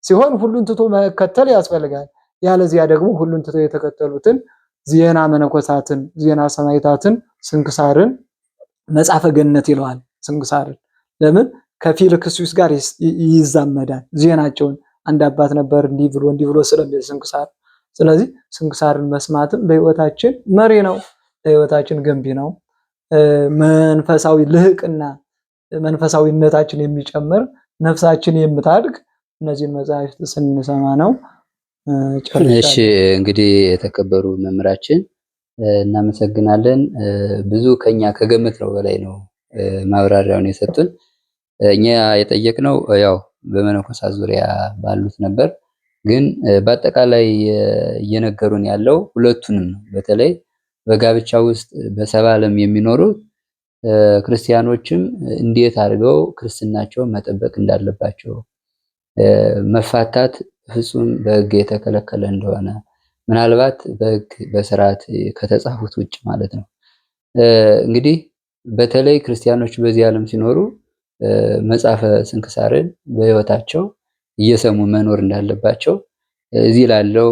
Speaker 2: ሲሆን ሁሉን ትቶ መከተል ያስፈልጋል። ያለዚያ ደግሞ ሁሉን ትቶ የተከተሉትን ዜና መነኮሳትን ዜና ሰማዕታትን ስንክሳርን መጽሐፈ ገነት ይለዋል። ስንክሳርን ለምን ከፊልክስዩስ ጋር ይዛመዳል። ዜናቸውን አንድ አባት ነበር እንዲህ ብሎ ስለሚል ስንክሳር። ስለዚህ ስንክሳርን መስማትም ለሕይወታችን መሪ ነው፣ ለሕይወታችን ገንቢ ነው። መንፈሳዊ ልህቅና መንፈሳዊነታችን የሚጨምር ነፍሳችን የምታድግ እነዚህን መጽሐፍት ስንሰማ ነው።
Speaker 3: እሺ እንግዲህ የተከበሩ መምህራችን እናመሰግናለን። ብዙ ከኛ ከገመትነው በላይ ነው ማብራሪያውን የሰጡን። እኛ የጠየቅነው ያው በመነኮሳት ዙሪያ ባሉት ነበር፣ ግን በአጠቃላይ እየነገሩን ያለው ሁለቱንም ነው። በተለይ በጋብቻ ውስጥ በሰባ ዓለም የሚኖሩ ክርስቲያኖችም እንዴት አድርገው ክርስትናቸውን መጠበቅ እንዳለባቸው፣ መፋታት ፍጹም በሕግ የተከለከለ እንደሆነ ምናልባት በሕግ በስርዓት ከተጻፉት ውጭ ማለት ነው። እንግዲህ በተለይ ክርስቲያኖች በዚህ ዓለም ሲኖሩ መጽሐፈ ስንክሳርን በሕይወታቸው እየሰሙ መኖር እንዳለባቸው እዚህ ላለው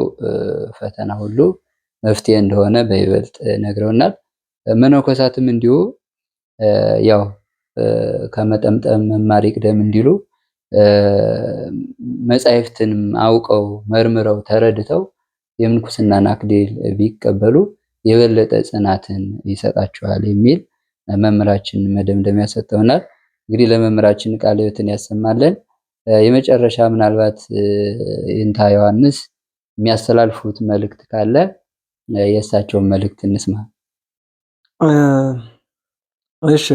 Speaker 3: ፈተና ሁሉ መፍትሄ እንደሆነ በይበልጥ ነግረውናል። መነኮሳትም እንዲሁ ያው ከመጠምጠም መማር ይቅደም እንዲሉ መጻሕፍትንም አውቀው መርምረው ተረድተው የምንኩስናን አክሊል ቢቀበሉ የበለጠ ጽናትን ይሰጣቸዋል የሚል መምህራችን መደምደሚያ ሰጥተውናል። እንግዲህ ለመምህራችን ቃለ ሕይወትን ያሰማለን። የመጨረሻ ምናልባት ይንታ ዮሐንስ የሚያስተላልፉት መልእክት ካለ የእሳቸውን መልእክት እንስማ።
Speaker 2: እሺ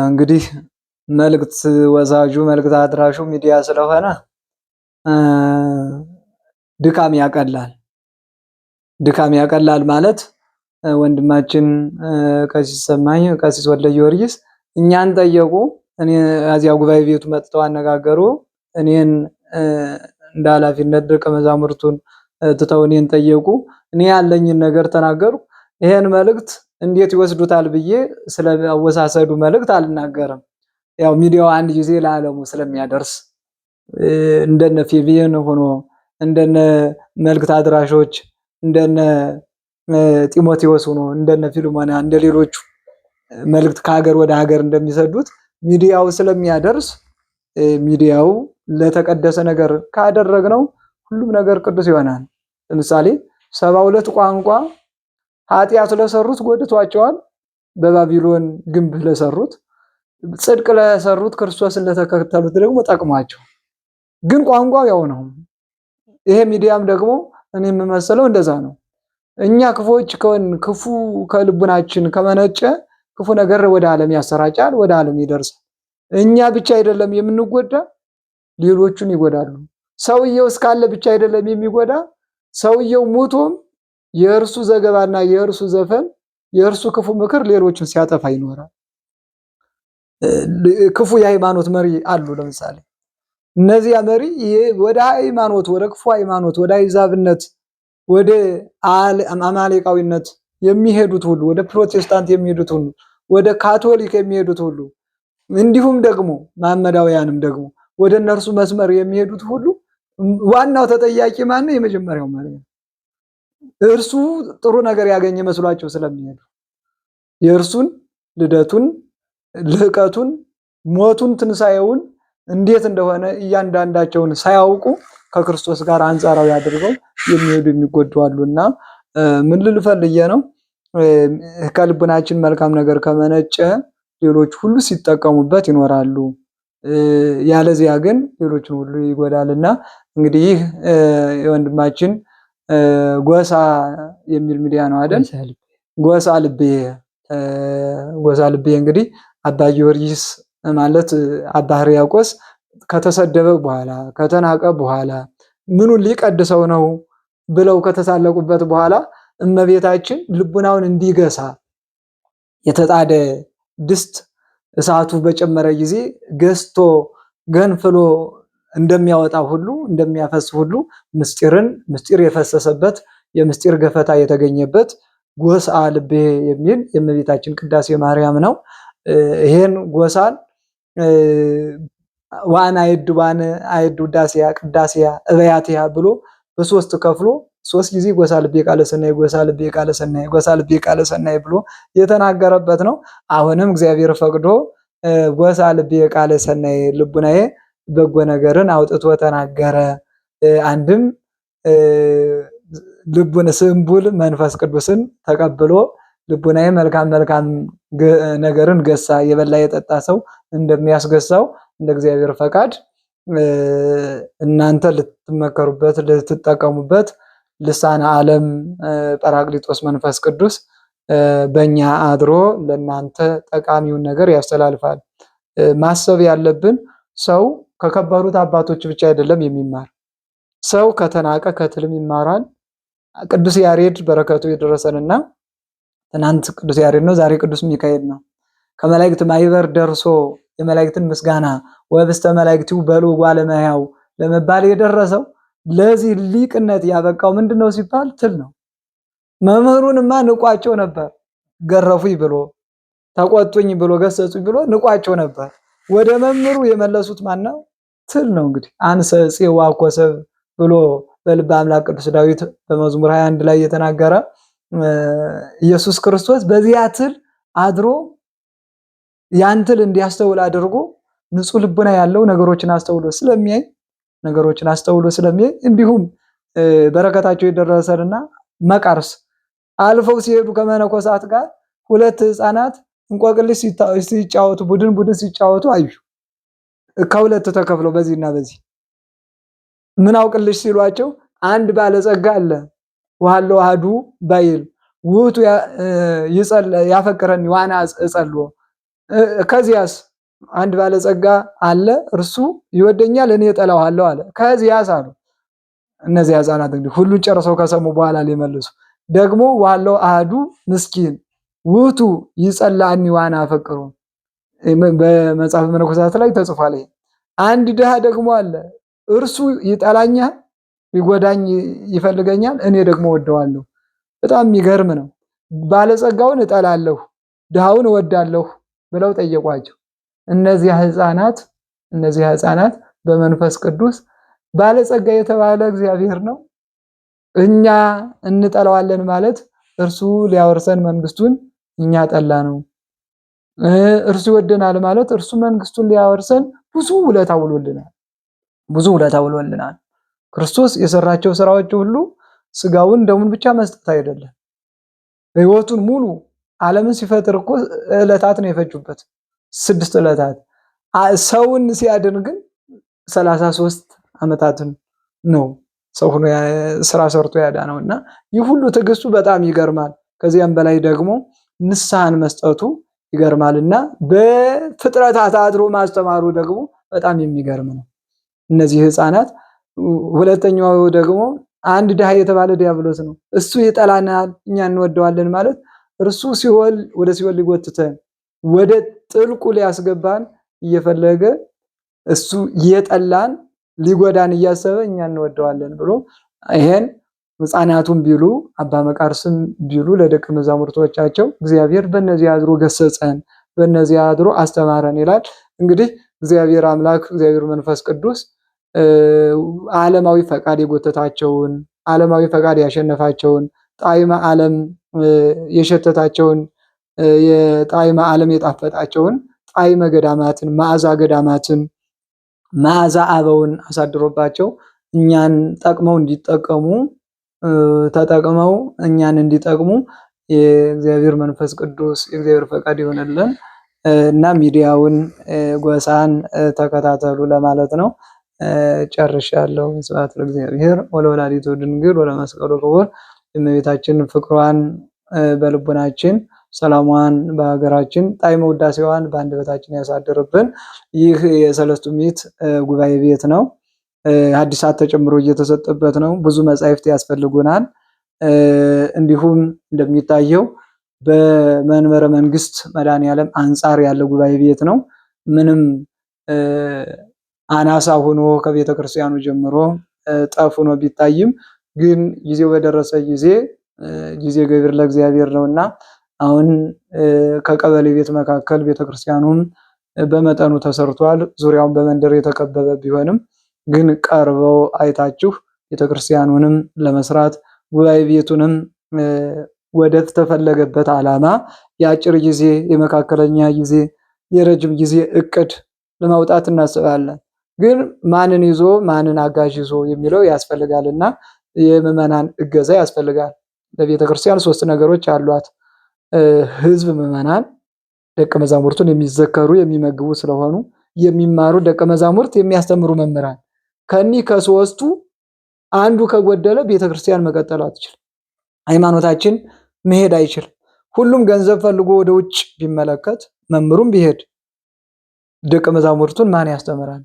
Speaker 2: እንግዲህ መልእክት ወሳጁ መልእክት አድራሹ ሚዲያ ስለሆነ ድካም ያቀላል። ድካም ያቀላል ማለት ወንድማችን ቀሲስ ሰማኝ ቀሲስ ወልደ ጊዮርጊስ እኛን ጠየቁ። እኔ እዚያ ጉባኤ ቤቱ መጥተው አነጋገሩ። እኔን እንደ ኃላፊነት ደቀ መዛሙርቱን ትተው እኔን ጠየቁ። እኔ ያለኝን ነገር ተናገሩ። ይሄን መልእክት እንዴት ይወስዱታል ብዬ ስለ አወሳሰዱ መልእክት አልናገርም። ያው ሚዲያው አንድ ጊዜ ለዓለሙ ስለሚያደርስ እንደነ ፌቪየን ሆኖ እንደነ መልእክት አድራሾች እንደነ ጢሞቴዎስ ሆኖ እንደነ ፊልሞና እንደሌሎቹ መልእክት ከሀገር ወደ ሀገር እንደሚሰዱት ሚዲያው ስለሚያደርስ ሚዲያው ለተቀደሰ ነገር ካደረግነው ሁሉም ነገር ቅዱስ ይሆናል። ለምሳሌ 72 ቋንቋ ኃጢአት ለሰሩት ጎድቷቸዋል። በባቢሎን ግንብ ለሰሩት፣ ጽድቅ ለሰሩት ክርስቶስን ለተከተሉት ደግሞ ጠቅሟቸው፣ ግን ቋንቋው ያው ነው። ይሄ ሚዲያም ደግሞ እኔ የምመስለው እንደዛ ነው። እኛ ክፉዎች ክፉ ከልቡናችን ከመነጨ ክፉ ነገር ወደ ዓለም ያሰራጫል፣ ወደ ዓለም ይደርሳል። እኛ ብቻ አይደለም የምንጎዳ፣ ሌሎቹን ይጎዳሉ። ሰውየው እስካለ ብቻ አይደለም የሚጎዳ፣ ሰውየው ሙቶም የእርሱ ዘገባና የእርሱ ዘፈን የእርሱ ክፉ ምክር ሌሎችን ሲያጠፋ ይኖራል። ክፉ የሃይማኖት መሪ አሉ። ለምሳሌ እነዚያ መሪ ወደ ሃይማኖት ወደ ክፉ ሃይማኖት ወደ አይዛብነት ወደ አማሌቃዊነት የሚሄዱት ሁሉ ወደ ፕሮቴስታንት የሚሄዱት ሁሉ ወደ ካቶሊክ የሚሄዱት ሁሉ እንዲሁም ደግሞ መሐመዳውያንም ደግሞ ወደ እነርሱ መስመር የሚሄዱት ሁሉ ዋናው ተጠያቂ ማን ነው? የመጀመሪያው መሪ ነው። እርሱ ጥሩ ነገር ያገኘ መስሏቸው ስለሚሄዱ የእርሱን ልደቱን፣ ልህቀቱን፣ ሞቱን፣ ትንሳኤውን እንዴት እንደሆነ እያንዳንዳቸውን ሳያውቁ ከክርስቶስ ጋር አንጻራዊ አድርገው የሚሄዱ የሚጎዱ አሉና ምን ልል ፈልጌ ነው? ከልቡናችን መልካም ነገር ከመነጨ ሌሎች ሁሉ ሲጠቀሙበት ይኖራሉ። ያለዚያ ግን ሌሎችን ሁሉ ይጎዳልና እንግዲህ ይህ የወንድማችን ጎሳ የሚል ሚዲያ ነው አይደል? ጎሳ ልቤ እንግዲህ አባ ጊዮርጊስ ማለት አባ ሕርያቆስ ከተሰደበ በኋላ ከተናቀ በኋላ ምኑን ሊቀድሰው ነው ብለው ከተሳለቁበት በኋላ እመቤታችን ልቡናውን እንዲገሳ የተጣደ ድስት እሳቱ በጨመረ ጊዜ ገዝቶ ገንፍሎ እንደሚያወጣ ሁሉ እንደሚያፈስ ሁሉ ምስጢር የፈሰሰበት የምስጢር ገፈታ የተገኘበት ጎሳ ልቤ የሚል የእመቤታችን ቅዳሴ ማርያም ነው። ይሄን ጎሳን ዋና አይድ ውዳሴያ ቅዳሴያ እበያትያ ብሎ በሶስት ከፍሎ ሶስት ጊዜ ጎሳ ልቤ ቃለ ሰናይ ጎሳ ልቤ ቃለ ሰናይ ጎሳ ልቤ ቃለ ሰናይ ብሎ የተናገረበት ነው። አሁንም እግዚአብሔር ፈቅዶ ጎሳ ልቤ ቃለ ሰናይ ልቡናዬ በጎ ነገርን አውጥቶ ተናገረ። አንድም ልቡን ስንቡል መንፈስ ቅዱስን ተቀብሎ ልቡናዬ መልካም ነገርን ገሳ። የበላ የጠጣ ሰው እንደሚያስገሳው እንደ እግዚአብሔር ፈቃድ እናንተ ልትመከሩበት ልትጠቀሙበት ልሳነ ዓለም ጰራቅሊጦስ መንፈስ ቅዱስ በእኛ አድሮ ለእናንተ ጠቃሚውን ነገር ያስተላልፋል። ማሰብ ያለብን ሰው ከከበሩት አባቶች ብቻ አይደለም የሚማር፣ ሰው ከተናቀ ከትልም ይማራል። ቅዱስ ያሬድ በረከቱ የደረሰንና ትናንት ቅዱስ ያሬድ ነው፣ ዛሬ ቅዱስ ሚካኤል ነው። ከመላእክት ማይበር ደርሶ የመላእክትን ምስጋና ወብስተ መላእክቲው በሉ ጓለመያው ለመባል የደረሰው ለዚህ ሊቅነት ያበቃው ምንድነው ሲባል ትል ነው። መምህሩንማ ንቋቸው ነበር። ገረፉኝ ብሎ ተቆጡኝ ብሎ ገሰጹኝ ብሎ ንቋቸው ነበር። ወደ መምህሩ የመለሱት ማነው? ትል ነው። እንግዲህ አንሰ ጽዋ ኮሰብ ብሎ በልበ አምላክ ቅዱስ ዳዊት በመዝሙር 21 ላይ የተናገረ ኢየሱስ ክርስቶስ በዚያ ትል አድሮ ያን ትል እንዲያስተውል አድርጎ ንጹህ ልቡና ያለው ነገሮችን አስተውሎ ስለሚያይ እንዲሁም በረከታቸው የደረሰንና መቃርስ አልፈው ሲሄዱ ከመነኮሳት ጋር ሁለት ህፃናት እንቆቅልሽ ሲጫወቱ ቡድን ሲጫወቱ አዩ። ከሁለት ተከፍለው በዚህና በዚህ ምን አውቅልሽ ሲሏቸው አንድ ባለጸጋ አለ ወሃለው አሐዱ ባይል ውቱ ያፈቅረን ዋና እጸልዎ። ከዚያስ አንድ ባለጸጋ አለ እርሱ ይወደኛል እኔ እጠላዋለሁ አለ። ከዚያስ አሉ እነዚያ ህፃናት እንግዲህ ሁሉን ጨርሰው ከሰሙ በኋላ ሊመልሱ ደግሞ ወሃለው አሐዱ ምስኪን ውቱ ይጸላኒ ዋና አፈቅሩ። በመጽሐፍ መነኮሳት ላይ ተጽፏል። አንድ ድሃ ደግሞ አለ እርሱ ይጠላኛል ይጎዳኝ ይፈልገኛል እኔ ደግሞ ወደዋለሁ። በጣም የሚገርም ነው። ባለጸጋውን እጠላለሁ ድሃውን እወዳለሁ ብለው ጠየቋቸው። እነዚያ ህፃናት በመንፈስ ቅዱስ ባለጸጋ የተባለ እግዚአብሔር ነው። እኛ እንጠላዋለን ማለት እርሱ ሊያወርሰን መንግስቱን እኛ ጠላ ነው። እርሱ ይወደናል ማለት እርሱ መንግስቱን ሊያወርሰን ብዙ ውለታ ውሎልናል። ክርስቶስ የሰራቸው ስራዎች ሁሉ ስጋውን ደሙን ብቻ መስጠት አይደለም። ህይወቱን ሙሉ ዓለምን ሲፈጥር እኮ ዕለታት ነው የፈጁበት 6 ዕለታት። ሰውን ሲያድን ግን 33 ዓመታትን ነው ሰው ሆኖ ስራ ሰርቶ ያዳነውና ይህ ሁሉ ትዕግስቱ በጣም ይገርማል። ከዚያም በላይ ደግሞ ንስሐን መስጠቱ ይገርማልና በፍጥረታት አድሮ ማስተማሩ ደግሞ በጣም የሚገርም ነው። እነዚህ ህፃናት ሁለተኛው ደግሞ አንድ ድሃ የተባለ ዲያብሎስ ነው። እሱ ይጠላናል እኛ እንወደዋለን ማለት እርሱ ወደ ሲኦል ሊጎትተን ወደ ጥልቁ ሊያስገባን እየፈለገ እሱ እየጠላን ሊጎዳን እያሰበ እኛ እንወደዋለን ብሎ ይሄን ህፃናቱም ቢሉ አባ መቃርስም ቢሉ ለደቀ መዛሙርቶቻቸው እግዚአብሔር በእነዚህ አድሮ ገሰጸን በእነዚህ አድሮ አስተማረን ይላል። እንግዲህ እግዚአብሔር አምላክ እግዚአብሔር መንፈስ ቅዱስ ዓለማዊ ፈቃድ የጎተታቸውን ዓለማዊ ፈቃድ ያሸነፋቸውን ጣዕመ ዓለም የሸተታቸውን የጣዕመ ዓለም የጣፈጣቸውን ጣዕመ ገዳማትን መዓዛ አበውን አሳድሮባቸው እኛን ጠቅመው እንዲጠቀሙ ተጠቅመው እኛን እንዲጠቅሙ የእግዚአብሔር መንፈስ ቅዱስ የእግዚአብሔር ፈቃድ ይሆነልን እና ሚዲያውን ጎሳን ተከታተሉ ለማለት ነው። ጨርሻለሁ። ስብሐት ለእግዚአብሔር ወለወላዲቱ ድንግል ወለመስቀሉ ክቡር። የእመቤታችን ፍቅሯን በልቡናችን ሰላሟን በሀገራችን ጣዕመ ውዳሴዋን በአንደበታችን ያሳድርብን። ይህ የሰለስቱ ምዕት ጉባኤ ቤት ነው። ሐዲሳት ተጨምሮ እየተሰጠበት ነው። ብዙ መጻሕፍት ያስፈልጉናል። እንዲሁም እንደሚታየው በመንበረ መንግስት መድኃኔዓለም አንጻር ያለ ጉባኤ ቤት ነው። ምንም አናሳ ሆኖ ከቤተ ክርስቲያኑ ጀምሮ ጠፍ ሆኖ ቢታይም ግን ጊዜው በደረሰ ጊዜ ገቢር ለእግዚአብሔር ነውና አሁን ከቀበሌ ቤት መካከል ቤተክርስቲያኑም በመጠኑ ተሰርቷል። ዙሪያውን በመንደር የተከበበ ቢሆንም ግን ቀርበው አይታችሁ ቤተክርስቲያኑንም ለመስራት ጉባኤ ቤቱንም ወደ ተፈለገበት ዓላማ የአጭር ጊዜ የመካከለኛ ጊዜ የረጅም ጊዜ እቅድ ለማውጣት እናስባለን። ግን ማንን ይዞ ማንን አጋዥ ይዞ የሚለው ያስፈልጋልና የምዕመናን እገዛ ያስፈልጋል። ለቤተክርስቲያን 3 ነገሮች አሏት። ህዝብ ምዕመናን ደቀ መዛሙርቱን የሚዘከሩ የሚመግቡ ስለሆኑ የሚማሩ ደቀ መዛሙርት የሚያስተምሩ መምህራን። ከኒህ ከሶስቱ አንዱ ከጎደለ ቤተክርስቲያን መቀጠል አትችልም። ሃይማኖታችን መሄድ አይችልም። ሁሉም ገንዘብ ፈልጎ ወደ ውጭ ቢመለከት መምህሩም ቢሄድ ደቀ መዛሙርቱን ማን ያስተምራል?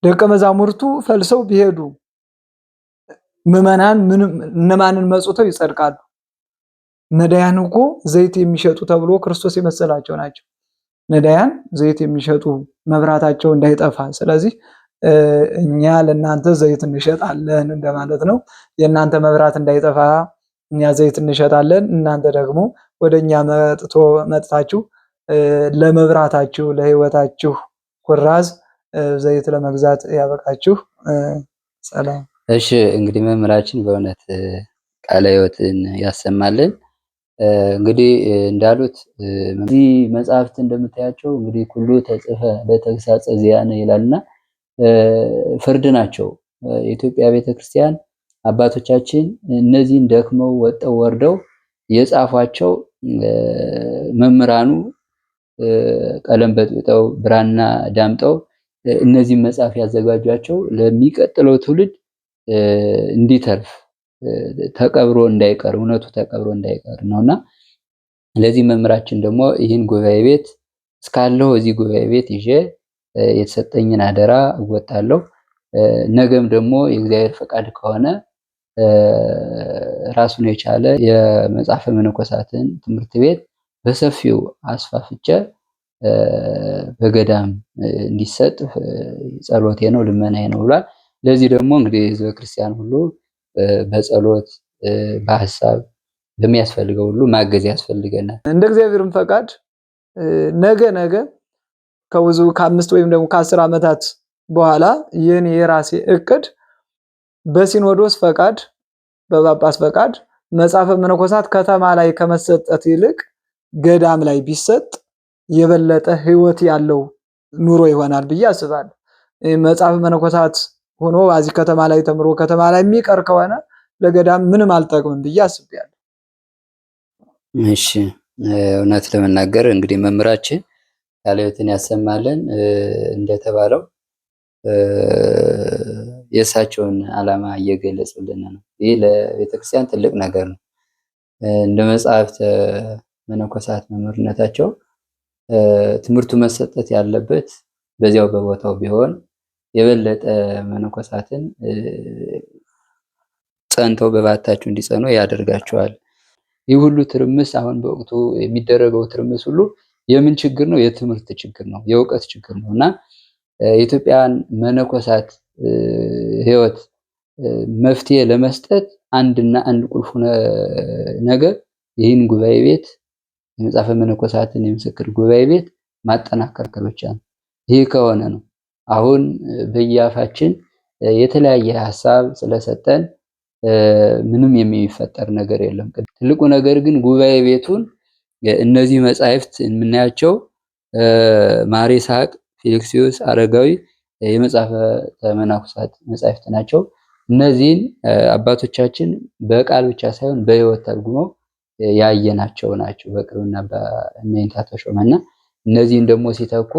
Speaker 2: ደቀ መዛሙርቱ ፈልሰው ቢሄዱ ምዕመናን እነማንን መጽውተው ይጸድቃሉ? ነዳያን እኮ ዘይት የሚሸጡ ተብሎ ክርስቶስ የመሰላቸው ናቸው። ነዳያን ዘይት የሚሸጡ መብራታቸው እንዳይጠፋ። ስለዚህ እኛ ለእናንተ ዘይት እንሸጣለን እንደማለት ነው። የእናንተ መብራት እንዳይጠፋ እኛ ዘይት እንሸጣለን፣ እናንተ ደግሞ ወደ እኛ መጥታችሁ ለመብራታችሁ ለህይወታችሁ ኩራዝ ዘይት ለመግዛት ያበቃችሁ። ሰላም።
Speaker 3: እሺ እንግዲህ መምህራችን በእውነት ቃለ ሕይወትን ያሰማልን። እንግዲህ እንዳሉት እዚህ መጽሐፍት እንደምታያቸው እንግዲህ ሁሉ ተጽፈ ለተግሳጸ ዚአነ ይላልና ፍርድ ናቸው። የኢትዮጵያ ቤተክርስቲያን አባቶቻችን እነዚህን ደክመው ወጠው ወርደው የጻፏቸው መምህራኑ ቀለም በጥብጠው ብራና ዳምጠው እነዚህ መጽሐፍ ያዘጋጇቸው ለሚቀጥለው ትውልድ እንዲተርፍ ተቀብሮ እንዳይቀር እውነቱ ተቀብሮ እንዳይቀር ነውና ለዚህ መምህራችን ደግሞ ይህን ጉባኤ ቤት እስካለው እዚህ ጉባኤ ቤት ይዤ የተሰጠኝን አደራ እወጣለሁ። ነገም ደግሞ የእግዚአብሔር ፈቃድ ከሆነ ራሱን የቻለ የመጽሐፈ መነኮሳትን ትምህርት ቤት በሰፊው አስፋፍቼ በገዳም እንዲሰጥ ጸሎቴ ነው፣ ልመናዬ ነው ብሏል። ለዚህ ደግሞ እንግዲህ ህዝበ ክርስቲያን ሁሉ በጸሎት በሐሳብ በሚያስፈልገው ሁሉ ማገዝ ያስፈልገናል።
Speaker 2: እንደ እግዚአብሔርም ፈቃድ ነገ ከብዙ ከ5 ወይም ደግሞ ከ10 ዓመታት በኋላ የኔ የራሴ እቅድ በሲኖዶስ ፈቃድ በጳጳስ ፈቃድ መጽሐፈ መነኮሳት ከተማ ላይ ከመሰጠት ይልቅ ገዳም ላይ ቢሰጥ የበለጠ ህይወት ያለው ኑሮ ይሆናል ብዬ አስባለሁ። መጽሐፈ መነኮሳት ሆኖ እዚህ ከተማ ላይ ተምሮ ከተማ ላይ የሚቀር ከሆነ ለገዳም ምንም አልጠቅምም ብዬ አስቤያለሁ።
Speaker 3: እሺ እውነት ለመናገር እንግዲህ መምህራችን ቃለ ሕይወትን ያሰማልን። እንደተባለው የእሳቸውን ዓላማ እየገለጹልን ነው። ይህ ለቤተክርስቲያን ትልቅ ነገር ነው። እንደ መጽሐፍተ መነኮሳት መምህርነታቸው ትምህርቱ መሰጠት ያለበት በዚያው በቦታው ቢሆን የበለጠ መነኮሳትን ጸንተው በባታቸው እንዲጸኑ ያደርጋቸዋል። ይህ ሁሉ ትርምስ አሁን በወቅቱ የሚደረገው ትርምስ ሁሉ የምን ችግር ነው? የትምህርት ችግር ነው፣ የእውቀት ችግር ነው እና የኢትዮጵያን መነኮሳት ህይወት መፍትሄ ለመስጠት አንድና አንድ ቁልፍ ነገር ይህን ጉባኤ ቤት የመጽሐፈ መነኮሳትን የምስክር ጉባኤ ቤት ማጠናከር ብቻ ነው። ይህ ከሆነ ነው አሁን በየአፋችን የተለያየ ሐሳብ ስለሰጠን ምንም የሚፈጠር ነገር የለም። ትልቁ ነገር ግን ጉባኤ ቤቱን እነዚህ መጻሕፍት የምናያቸው ማር ይስሐቅ፣ ፊልክስዩስ፣ አረጋዊ የመጽሐፈ መነኮሳት መጻሕፍት ናቸው። እነዚህን አባቶቻችን በቃል ብቻ ሳይሆን በሕይወት ተርጉመው ያየናቸው ናቸው በቅርብና በእነይታ ተሾመና እነዚህን ደግሞ ሲተኩ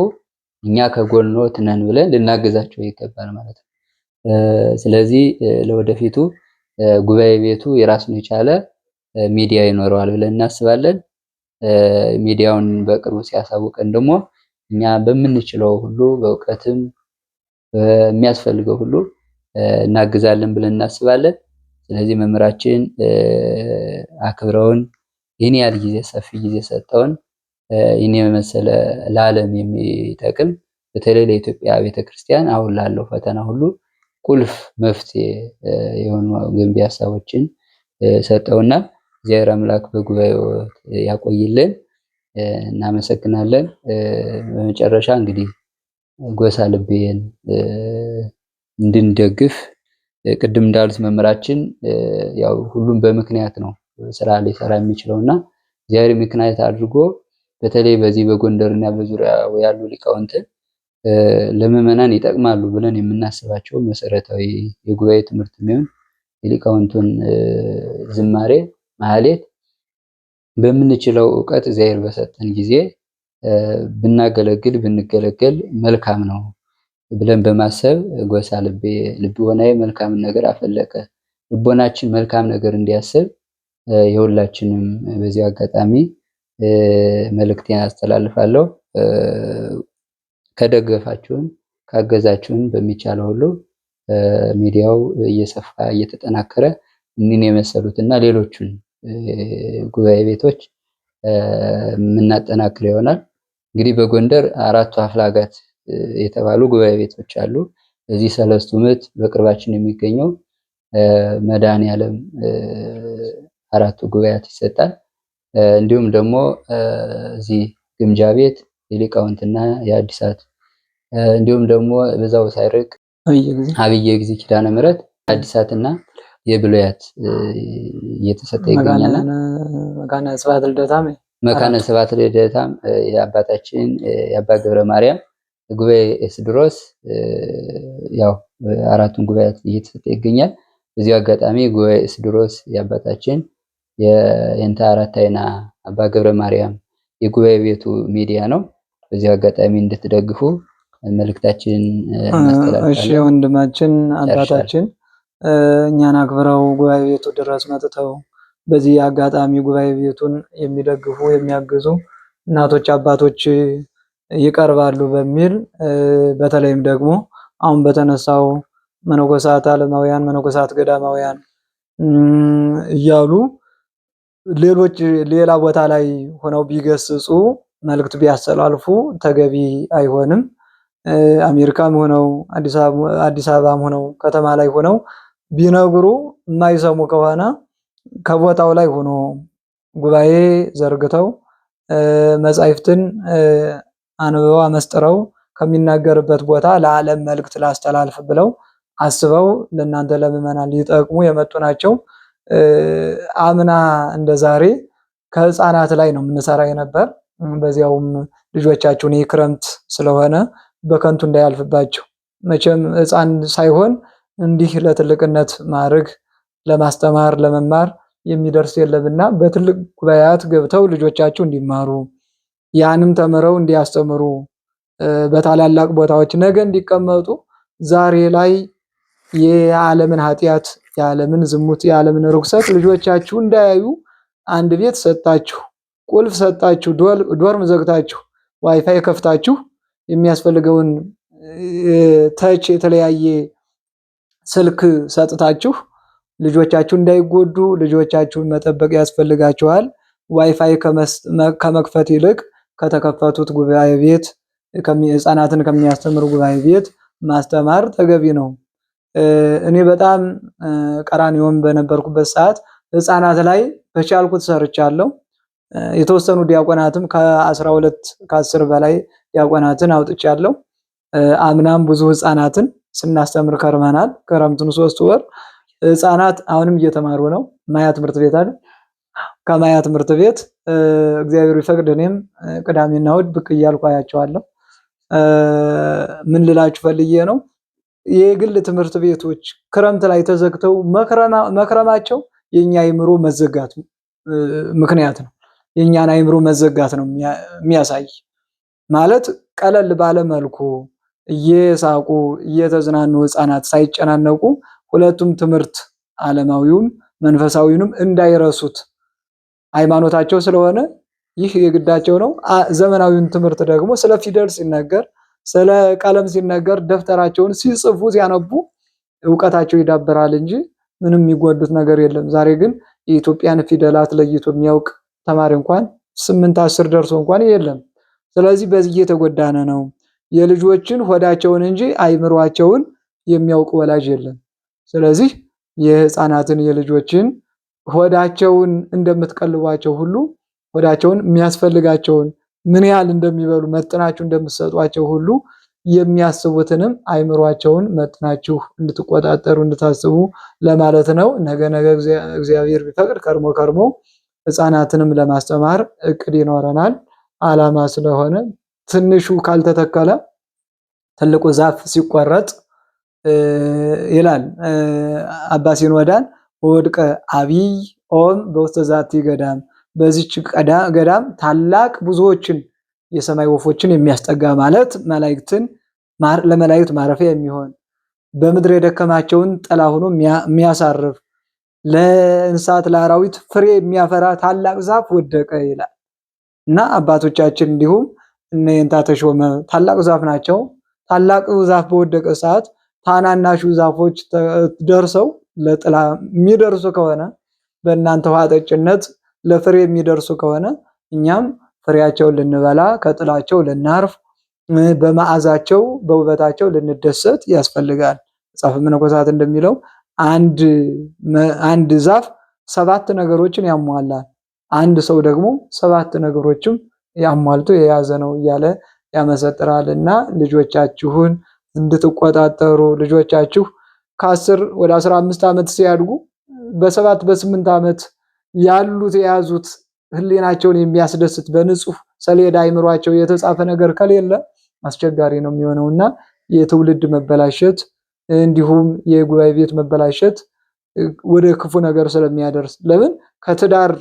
Speaker 3: እኛ ከጎንዎት ነን ብለን ልናገዛቸው ይገባል ማለት ነው። ስለዚህ ለወደፊቱ ጉባኤ ቤቱ የራሱን የቻለ ሚዲያ ይኖረዋል ብለን እናስባለን። ሚዲያውን በቅርቡ ሲያሳውቀን ደግሞ እኛ በምንችለው ሁሉ በእውቀትም በሚያስፈልገው ሁሉ እናግዛለን ብለን እናስባለን። ስለዚህ መምህራችን አክብረውን ይህን ያህል ጊዜ ሰፊ ጊዜ ሰጠውን ይህን የመሰለ ለዓለም የሚጠቅም በተለይ ለኢትዮጵያ ቤተክርስቲያን አሁን ላለው ፈተና ሁሉ ቁልፍ መፍትሄ የሆኑ ገንቢ ሀሳቦችን ሰጠውና እግዚአብሔር አምላክ በጉባኤው ያቆይልን። እናመሰግናለን። በመጨረሻ እንግዲህ ጎሳ ልቤን እንድንደግፍ ቅድም እንዳሉት መምህራችን ያው ሁሉም በምክንያት ነው ስራ ሊሰራ የሚችለውና እግዚአብሔር ምክንያት አድርጎ በተለይ በዚህ በጎንደርና በዙሪያው ያሉ ሊቃውንትን ለምዕመናን ይጠቅማሉ ብለን የምናስባቸው መሰረታዊ የጉባኤ ትምህርት የሚሆን የሊቃውንቱን ዝማሬ ማህሌት በምንችለው ዕውቀት እግዚአብሔር በሰጠን ጊዜ ብናገለግል ብንገለገል መልካም ነው ብለን በማሰብ ጎሳ ልቦናዬ መልካምን ነገር አፈለቀ ልቦናችን መልካም ነገር እንዲያስብ የሁላችንም በዚህ አጋጣሚ መልእክቴን አስተላልፋለሁ። ከደገፋችሁን ካገዛችሁን በሚቻለው ሁሉ ሚዲያው እየሰፋ እየተጠናከረ እኒን የመሰሉትና ሌሎቹን ጉባኤ ቤቶች የምናጠናክር ይሆናል። እንግዲህ በጎንደር 4ቱ አፍላጋት የተባሉ ጉባኤ ቤቶች አሉ። እዚህ ሰለስቱ ምዕት በቅርባችን የሚገኘው መድኃኔዓለም 4ቱ ጉባኤያት ይሰጣል። እንዲሁም ደግሞ እዚህ ግምጃ ቤት የሊቃውንትና የአዲሳት እንዲሁም ደግሞ በዛው ሳይርቅ አብየ ጊዜ ኪዳነ ምሕረት አዲሳትና የብሉያት እየተሰጠ ይገኛል። መካነ ስብሐት ልደታም የአባታችን የአባ ገብረ ማርያም ጉባኤ ኤስድሮስ ያው 4ቱን ጉባኤያት እየተሰጠ ይገኛል። በዚህ አጋጣሚ ጉባኤ ኤስድሮስ የአባታችን የእንተ አራት አይና አባ ገብረ ማርያም የጉባኤ ቤቱ ሚዲያ ነው። በዚህ አጋጣሚ እንድትደግፉ መልእክታችን እናስተላልፋለን።
Speaker 2: እሺ ወንድማችን አባታችን እኛን አክብረው ጉባኤ ቤቱ ድረስ መጥተው በዚህ አጋጣሚ ጉባኤ ቤቱን የሚደግፉ የሚያግዙ እናቶች አባቶች ይቀርባሉ በሚል በተለይም ደግሞ አሁን በተነሳው መነኮሳት ዓለማውያን መነኮሳት ገዳማውያን እያሉ ሌሎች ሌላ ቦታ ላይ ሆነው ቢገስጹ መልእክት ቢያስተላልፉ ተገቢ አይሆንም። አሜሪካም ሆነው አዲስ አበባም ሆነው ከተማ ላይ ሆነው ቢነግሩ የማይሰሙ ከሆነ ከቦታው ላይ ሆኖ ጉባኤ ዘርግተው መጻሕፍትን አንብበው አመስጥረው ከሚናገርበት ቦታ ለዓለም መልእክት ላስተላልፍ ብለው አስበው ለእናንተ ለምዕመናን ሊጠቅሙ የመጡ ናቸው። አምና እንደዛሬ ከህፃናት ላይ ነው የምንሰራ የነበር። በዚያውም ልጆቻችሁን ክረምት ስለሆነ በከንቱ እንዳያልፍባቸው መቼም ህፃን ሳይሆን እንዲህ ለትልቅነት ማዕረግ ለማስተማር ለመማር የሚደርስ የለምና በትልቅ ጉባኤያት ገብተው ልጆቻችሁ እንዲማሩ ያንም ተምረው እንዲያስተምሩ በታላላቅ ቦታዎች ነገ እንዲቀመጡ ዛሬ ላይ የዓለምን ኃጢአት የዓለምን ዝሙት የዓለምን ርኩሰት ልጆቻችሁ እንዳያዩ አንድ ቤት ሰጣችሁ ቁልፍ ሰጣችሁ ዶርም ዘግታችሁ ዋይፋይ ከፍታችሁ የሚያስፈልገውን ተች የተለያየ ስልክ ሰጥታችሁ ልጆቻችሁ እንዳይጎዱ ልጆቻችሁን መጠበቅ ያስፈልጋችኋል። ዋይፋይ ከመክፈት ይልቅ ከተከፈቱት ጉባኤ ቤት ህፃናትን ከሚያስተምሩ ጉባኤ ቤት ማስተማር ተገቢ ነው። እኔ በጣም ቀራንዮም በነበርኩበት ሰዓት ህፃናት ላይ በቻልኩት ሰርቻለሁ። የተወሰኑ ዲያቆናትም ከ12 ከ10 በላይ ዲያቆናትን አውጥቻለሁ። አምናም ብዙ ህፃናትን ስናስተምር ከርመናል። ክረምቱን 3 ወር ህፃናት አሁንም እየተማሩ ነው። ማያ ትምህርት ቤት አለ። ከማያ ትምህርት ቤት እግዚአብሔር ይፈቅድ እኔም ቅዳሜና እሑድ ብቅ እያልኩ አያቸዋለሁ። ምን ልላችሁ ፈልጌ ነው የግል ትምህርት ቤቶች ክረምት ላይ ተዘግተው መክረማቸው የኛ አይምሮ መዘጋት ምክንያት ነው። የኛን አይምሮ መዘጋት ነው የሚያሳይ። ማለት ቀለል ባለ መልኩ እየሳቁ እየተዝናኑ ህፃናት ሳይጨናነቁ ሁለቱም ትምህርት ዓለማዊውም መንፈሳዊውንም እንዳይረሱት ሃይማኖታቸው ስለሆነ ይህ የግዳቸው ነው። ዘመናዊውን ትምህርት ደግሞ ስለ ፊደል ሲነገር ስለ ቀለም ሲነገር ደፍተራቸውን ሲጽፉ ሲያነቡ ዕውቀታቸው ይዳበራል እንጂ ምንም የሚጎዱት ነገር የለም። ዛሬ ግን የኢትዮጵያን ፊደላት ለይቶ የሚያውቅ ተማሪ እንኳን 8 10 ደርሶ እንኳን የለም። ስለዚህ በዚህ እየተጎዳነ ነው። የልጆችን ሆዳቸውን እንጂ አይምሯቸውን የሚያውቅ ወላጅ የለም። ስለዚህ የህፃናትን የልጆችን ሆዳቸውን እንደምትቀልቧቸው ሁሉ ሆዳቸውን የሚያስፈልጋቸውን ምን ያህል እንደሚበሉ መጥናችሁ እንደምትሰጧቸው ሁሉ የሚያስቡትንም አይምሯቸውን መጥናችሁ እንድትቆጣጠሩ እንድታስቡ ለማለት ነው። ነገ እግዚአብሔር ቢፈቅድ ከርሞ ህፃናትንም ለማስተማር እቅድ ይኖረናል። ዓላማ ስለሆነ ትንሹ ካልተተከለ ትልቁ ዛፍ ሲቆረጥ ይላል አባ ሲኖዳን ወድቀ አብይ ኦም በውስተ ዛቲ ገዳም። በዚች ገዳም ታላቅ ብዙዎችን የሰማይ ወፎችን የሚያስጠጋ ማለት ለመላእክት ማረፊያ የሚሆን በምድር የደከማቸውን ጥላ ሆኖ የሚያሳርፍ ለእንስሳት ለአራዊት ፍሬ የሚያፈራ ታላቅ ዛፍ ወደቀ ይላል እና አባቶቻችን እንዲሁም እነ የንታ ተሾመ ታላቅ ዛፍ ናቸው። ታላቁ ዛፍ በወደቀ ሰዓት ታናናሹ ዛፎች ደርሰው ለጥላ የሚደርሱ ከሆነ በእናንተ ውሃ ጠጭነት ለፍሬ የሚደርሱ ከሆነ እኛም ፍሬያቸውን ልንበላ ከጥላቸው ልናርፍ በመዓዛቸው በውበታቸው ልንደሰት ያስፈልጋል። መጽሐፈ መነኮሳት እንደሚለው አንድ ዛፍ 7 ነገሮችን ያሟላል፣ አንድ ሰው ደግሞ 7 ነገሮችም ያሟልቶ የያዘ ነው እያለ ያመሰጥራልና ልጆቻችሁን እንድትቆጣጠሩ ልጆቻችሁ ከ10 ወደ 15 ዓመት ሲያድጉ በ7 በ8 ዓመት ያሉት የያዙት ህሊናቸውን የሚያስደስት በንጹህ ሰሌዳ አይምሯቸው የተጻፈ ነገር ከሌለ አስቸጋሪ ነው የሚሆነውና የትውልድ መበላሸት እንዲሁም የጉባኤ ቤት መበላሸት ወደ ክፉ ነገር ስለሚያደርስ ለምን ከትዳር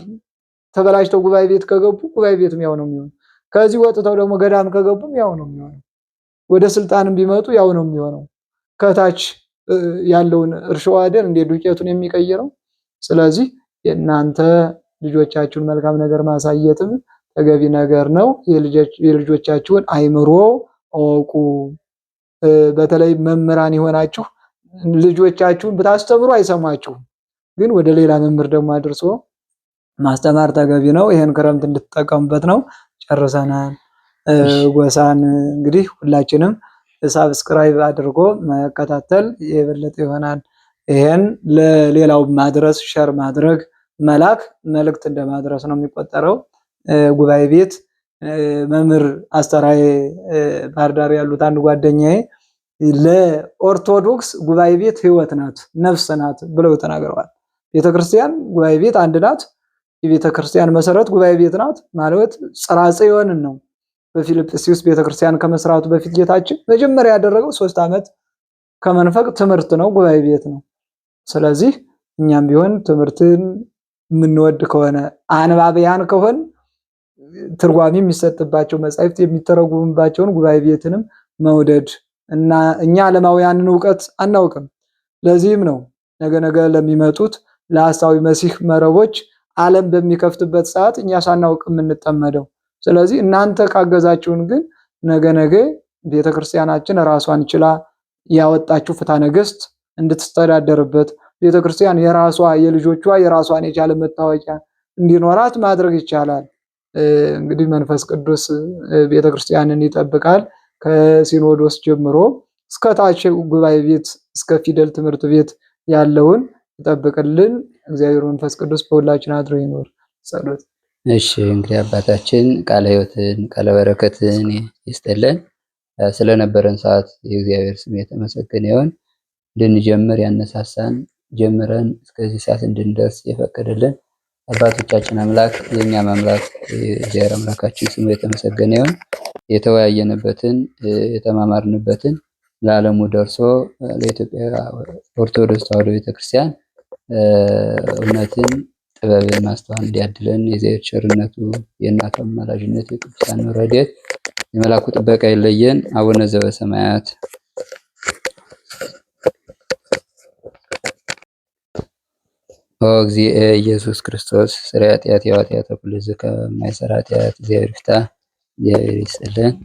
Speaker 2: ተበላሽተው ጉባኤ ቤት ከገቡ ጉባኤ ቤትም ያው ነው የሚሆነው። ከዚህ ወጥተው ደግሞ ገዳም ከገቡም ያው ነው የሚሆነው። ወደ ስልጣንም ቢመጡ ያው ነው የሚሆነው። ከታች ያለውን እርሾ አይደል እንደ ዱቄቱን የሚቀይረው። ስለዚህ የእናንተ ልጆቻችሁን መልካም ነገር ማሳየትም ተገቢ ነገር ነው። የልጆቻችሁን አይምሮ አውቁ። በተለይ መምህራን የሆናችሁ ልጆቻችሁን ብታስተምሩ አይሰማችሁም፣ ግን ወደ ሌላ መምህር ደግሞ አድርሶ ማስተማር ተገቢ ነው። ይሄን ክረምት እንድትጠቀሙበት ነው። ጨርሰናል። ጎሳን እንግዲህ ሁላችንም ሳብስክራይብ አድርጎ መከታተል የበለጠ ይሆናል። ይሄን ለሌላው ማድረስ ሸር ማድረግ መላክ መልእክት እንደማድረስ ነው የሚቆጠረው። ጉባኤ ቤት መምህር አስተራዬ ባህር ዳር ያሉት አንድ ጓደኛዬ ለኦርቶዶክስ ጉባኤ ቤት ሕይወት ናት ነፍስ ናት ብለው ተናግረዋል። ቤተክርስቲያን ጉባኤ ቤት አንድ ናት። የቤተክርስቲያን መሰረት ጉባኤ ቤት ናት ማለት ጽርሐ ጽዮንን ነው። በፊልጵስዩስ ቤተክርስቲያን ከመስራቱ በፊት ጌታችን መጀመሪያ ያደረገው 3 ዓመት ከመንፈቅ ትምህርት ነው፣ ጉባኤ ቤት ነው። ስለዚህ እኛም ቢሆን ትምህርትን የምንወድ ከሆነ አንባቢያን ከሆን ትርጓሜ የሚሰጥባቸው መጻሕፍት የሚተረጉምባቸውን ጉባኤ ቤትንም መውደድ እና እኛ ዓለማውያንን ዕውቀት አናውቅም። ለዚህም ነው ነገ ለሚመጡት ለሐሳዊ መሲህ መረቦች ዓለም በሚከፍትበት ሰዓት እኛ ሳናውቅ የምንጠመደው። ስለዚህ እናንተ ካገዛችሁን ግን ነገ ቤተክርስቲያናችን ራሷን ችላ ያወጣችሁ ፍትሐ ነገሥት እንድትስተዳደርበት ቤተክርስቲያን የራሷ የልጆቿ የራሷን የቻለ መታወቂያ እንዲኖራት ማድረግ ይቻላል። እንግዲህ መንፈስ ቅዱስ ቤተክርስቲያንን ይጠብቃል። ከሲኖዶስ ጀምሮ እስከ ታች ጉባኤ ቤት እስከ ፊደል ትምህርት ቤት ያለውን ይጠብቅልን። እግዚአብሔር መንፈስ ቅዱስ በሁላችን አድሮ ይኖር። ጸሎት።
Speaker 3: እሺ እንግዲህ አባታችን ቃለ ሕይወትን ቃለ በረከትን ይስጥልን። ስለነበረን ሰዓት የእግዚአብሔር ስም የተመሰገነ ይሁን። እንድንጀምር ያነሳሳን ጀምረን እስከዚህ ሰዓት እንድንደርስ የፈቀደልን አባቶቻችን አምላክ የእኛም አምላክ እግዚአብሔር አምላካችን ስሙ የተመሰገነ ይሁን። የተወያየንበትን የተማማርንበትን ለዓለሙ ደርሶ ለኢትዮጵያ ኦርቶዶክስ ተዋሕዶ ቤተክርስቲያን እውነትን ጥበብን ማስተዋል እንዲያድለን የእግዚአብሔር ቸርነቱ የእናቱ አማላጅነት የቅዱሳን ረድኤት የመላኩ ጥበቃ ይለየን። አቡነ ዘበሰማያት ኦ እግዚእ ኢየሱስ ክርስቶስ ስርየ ኃጢአት የኃጢአተ ኩሉ ሕዝብ ከማይሰራ ኃጢአት እግዚአብሔር ይፍታ። እግዚአብሔር ይስጥልን።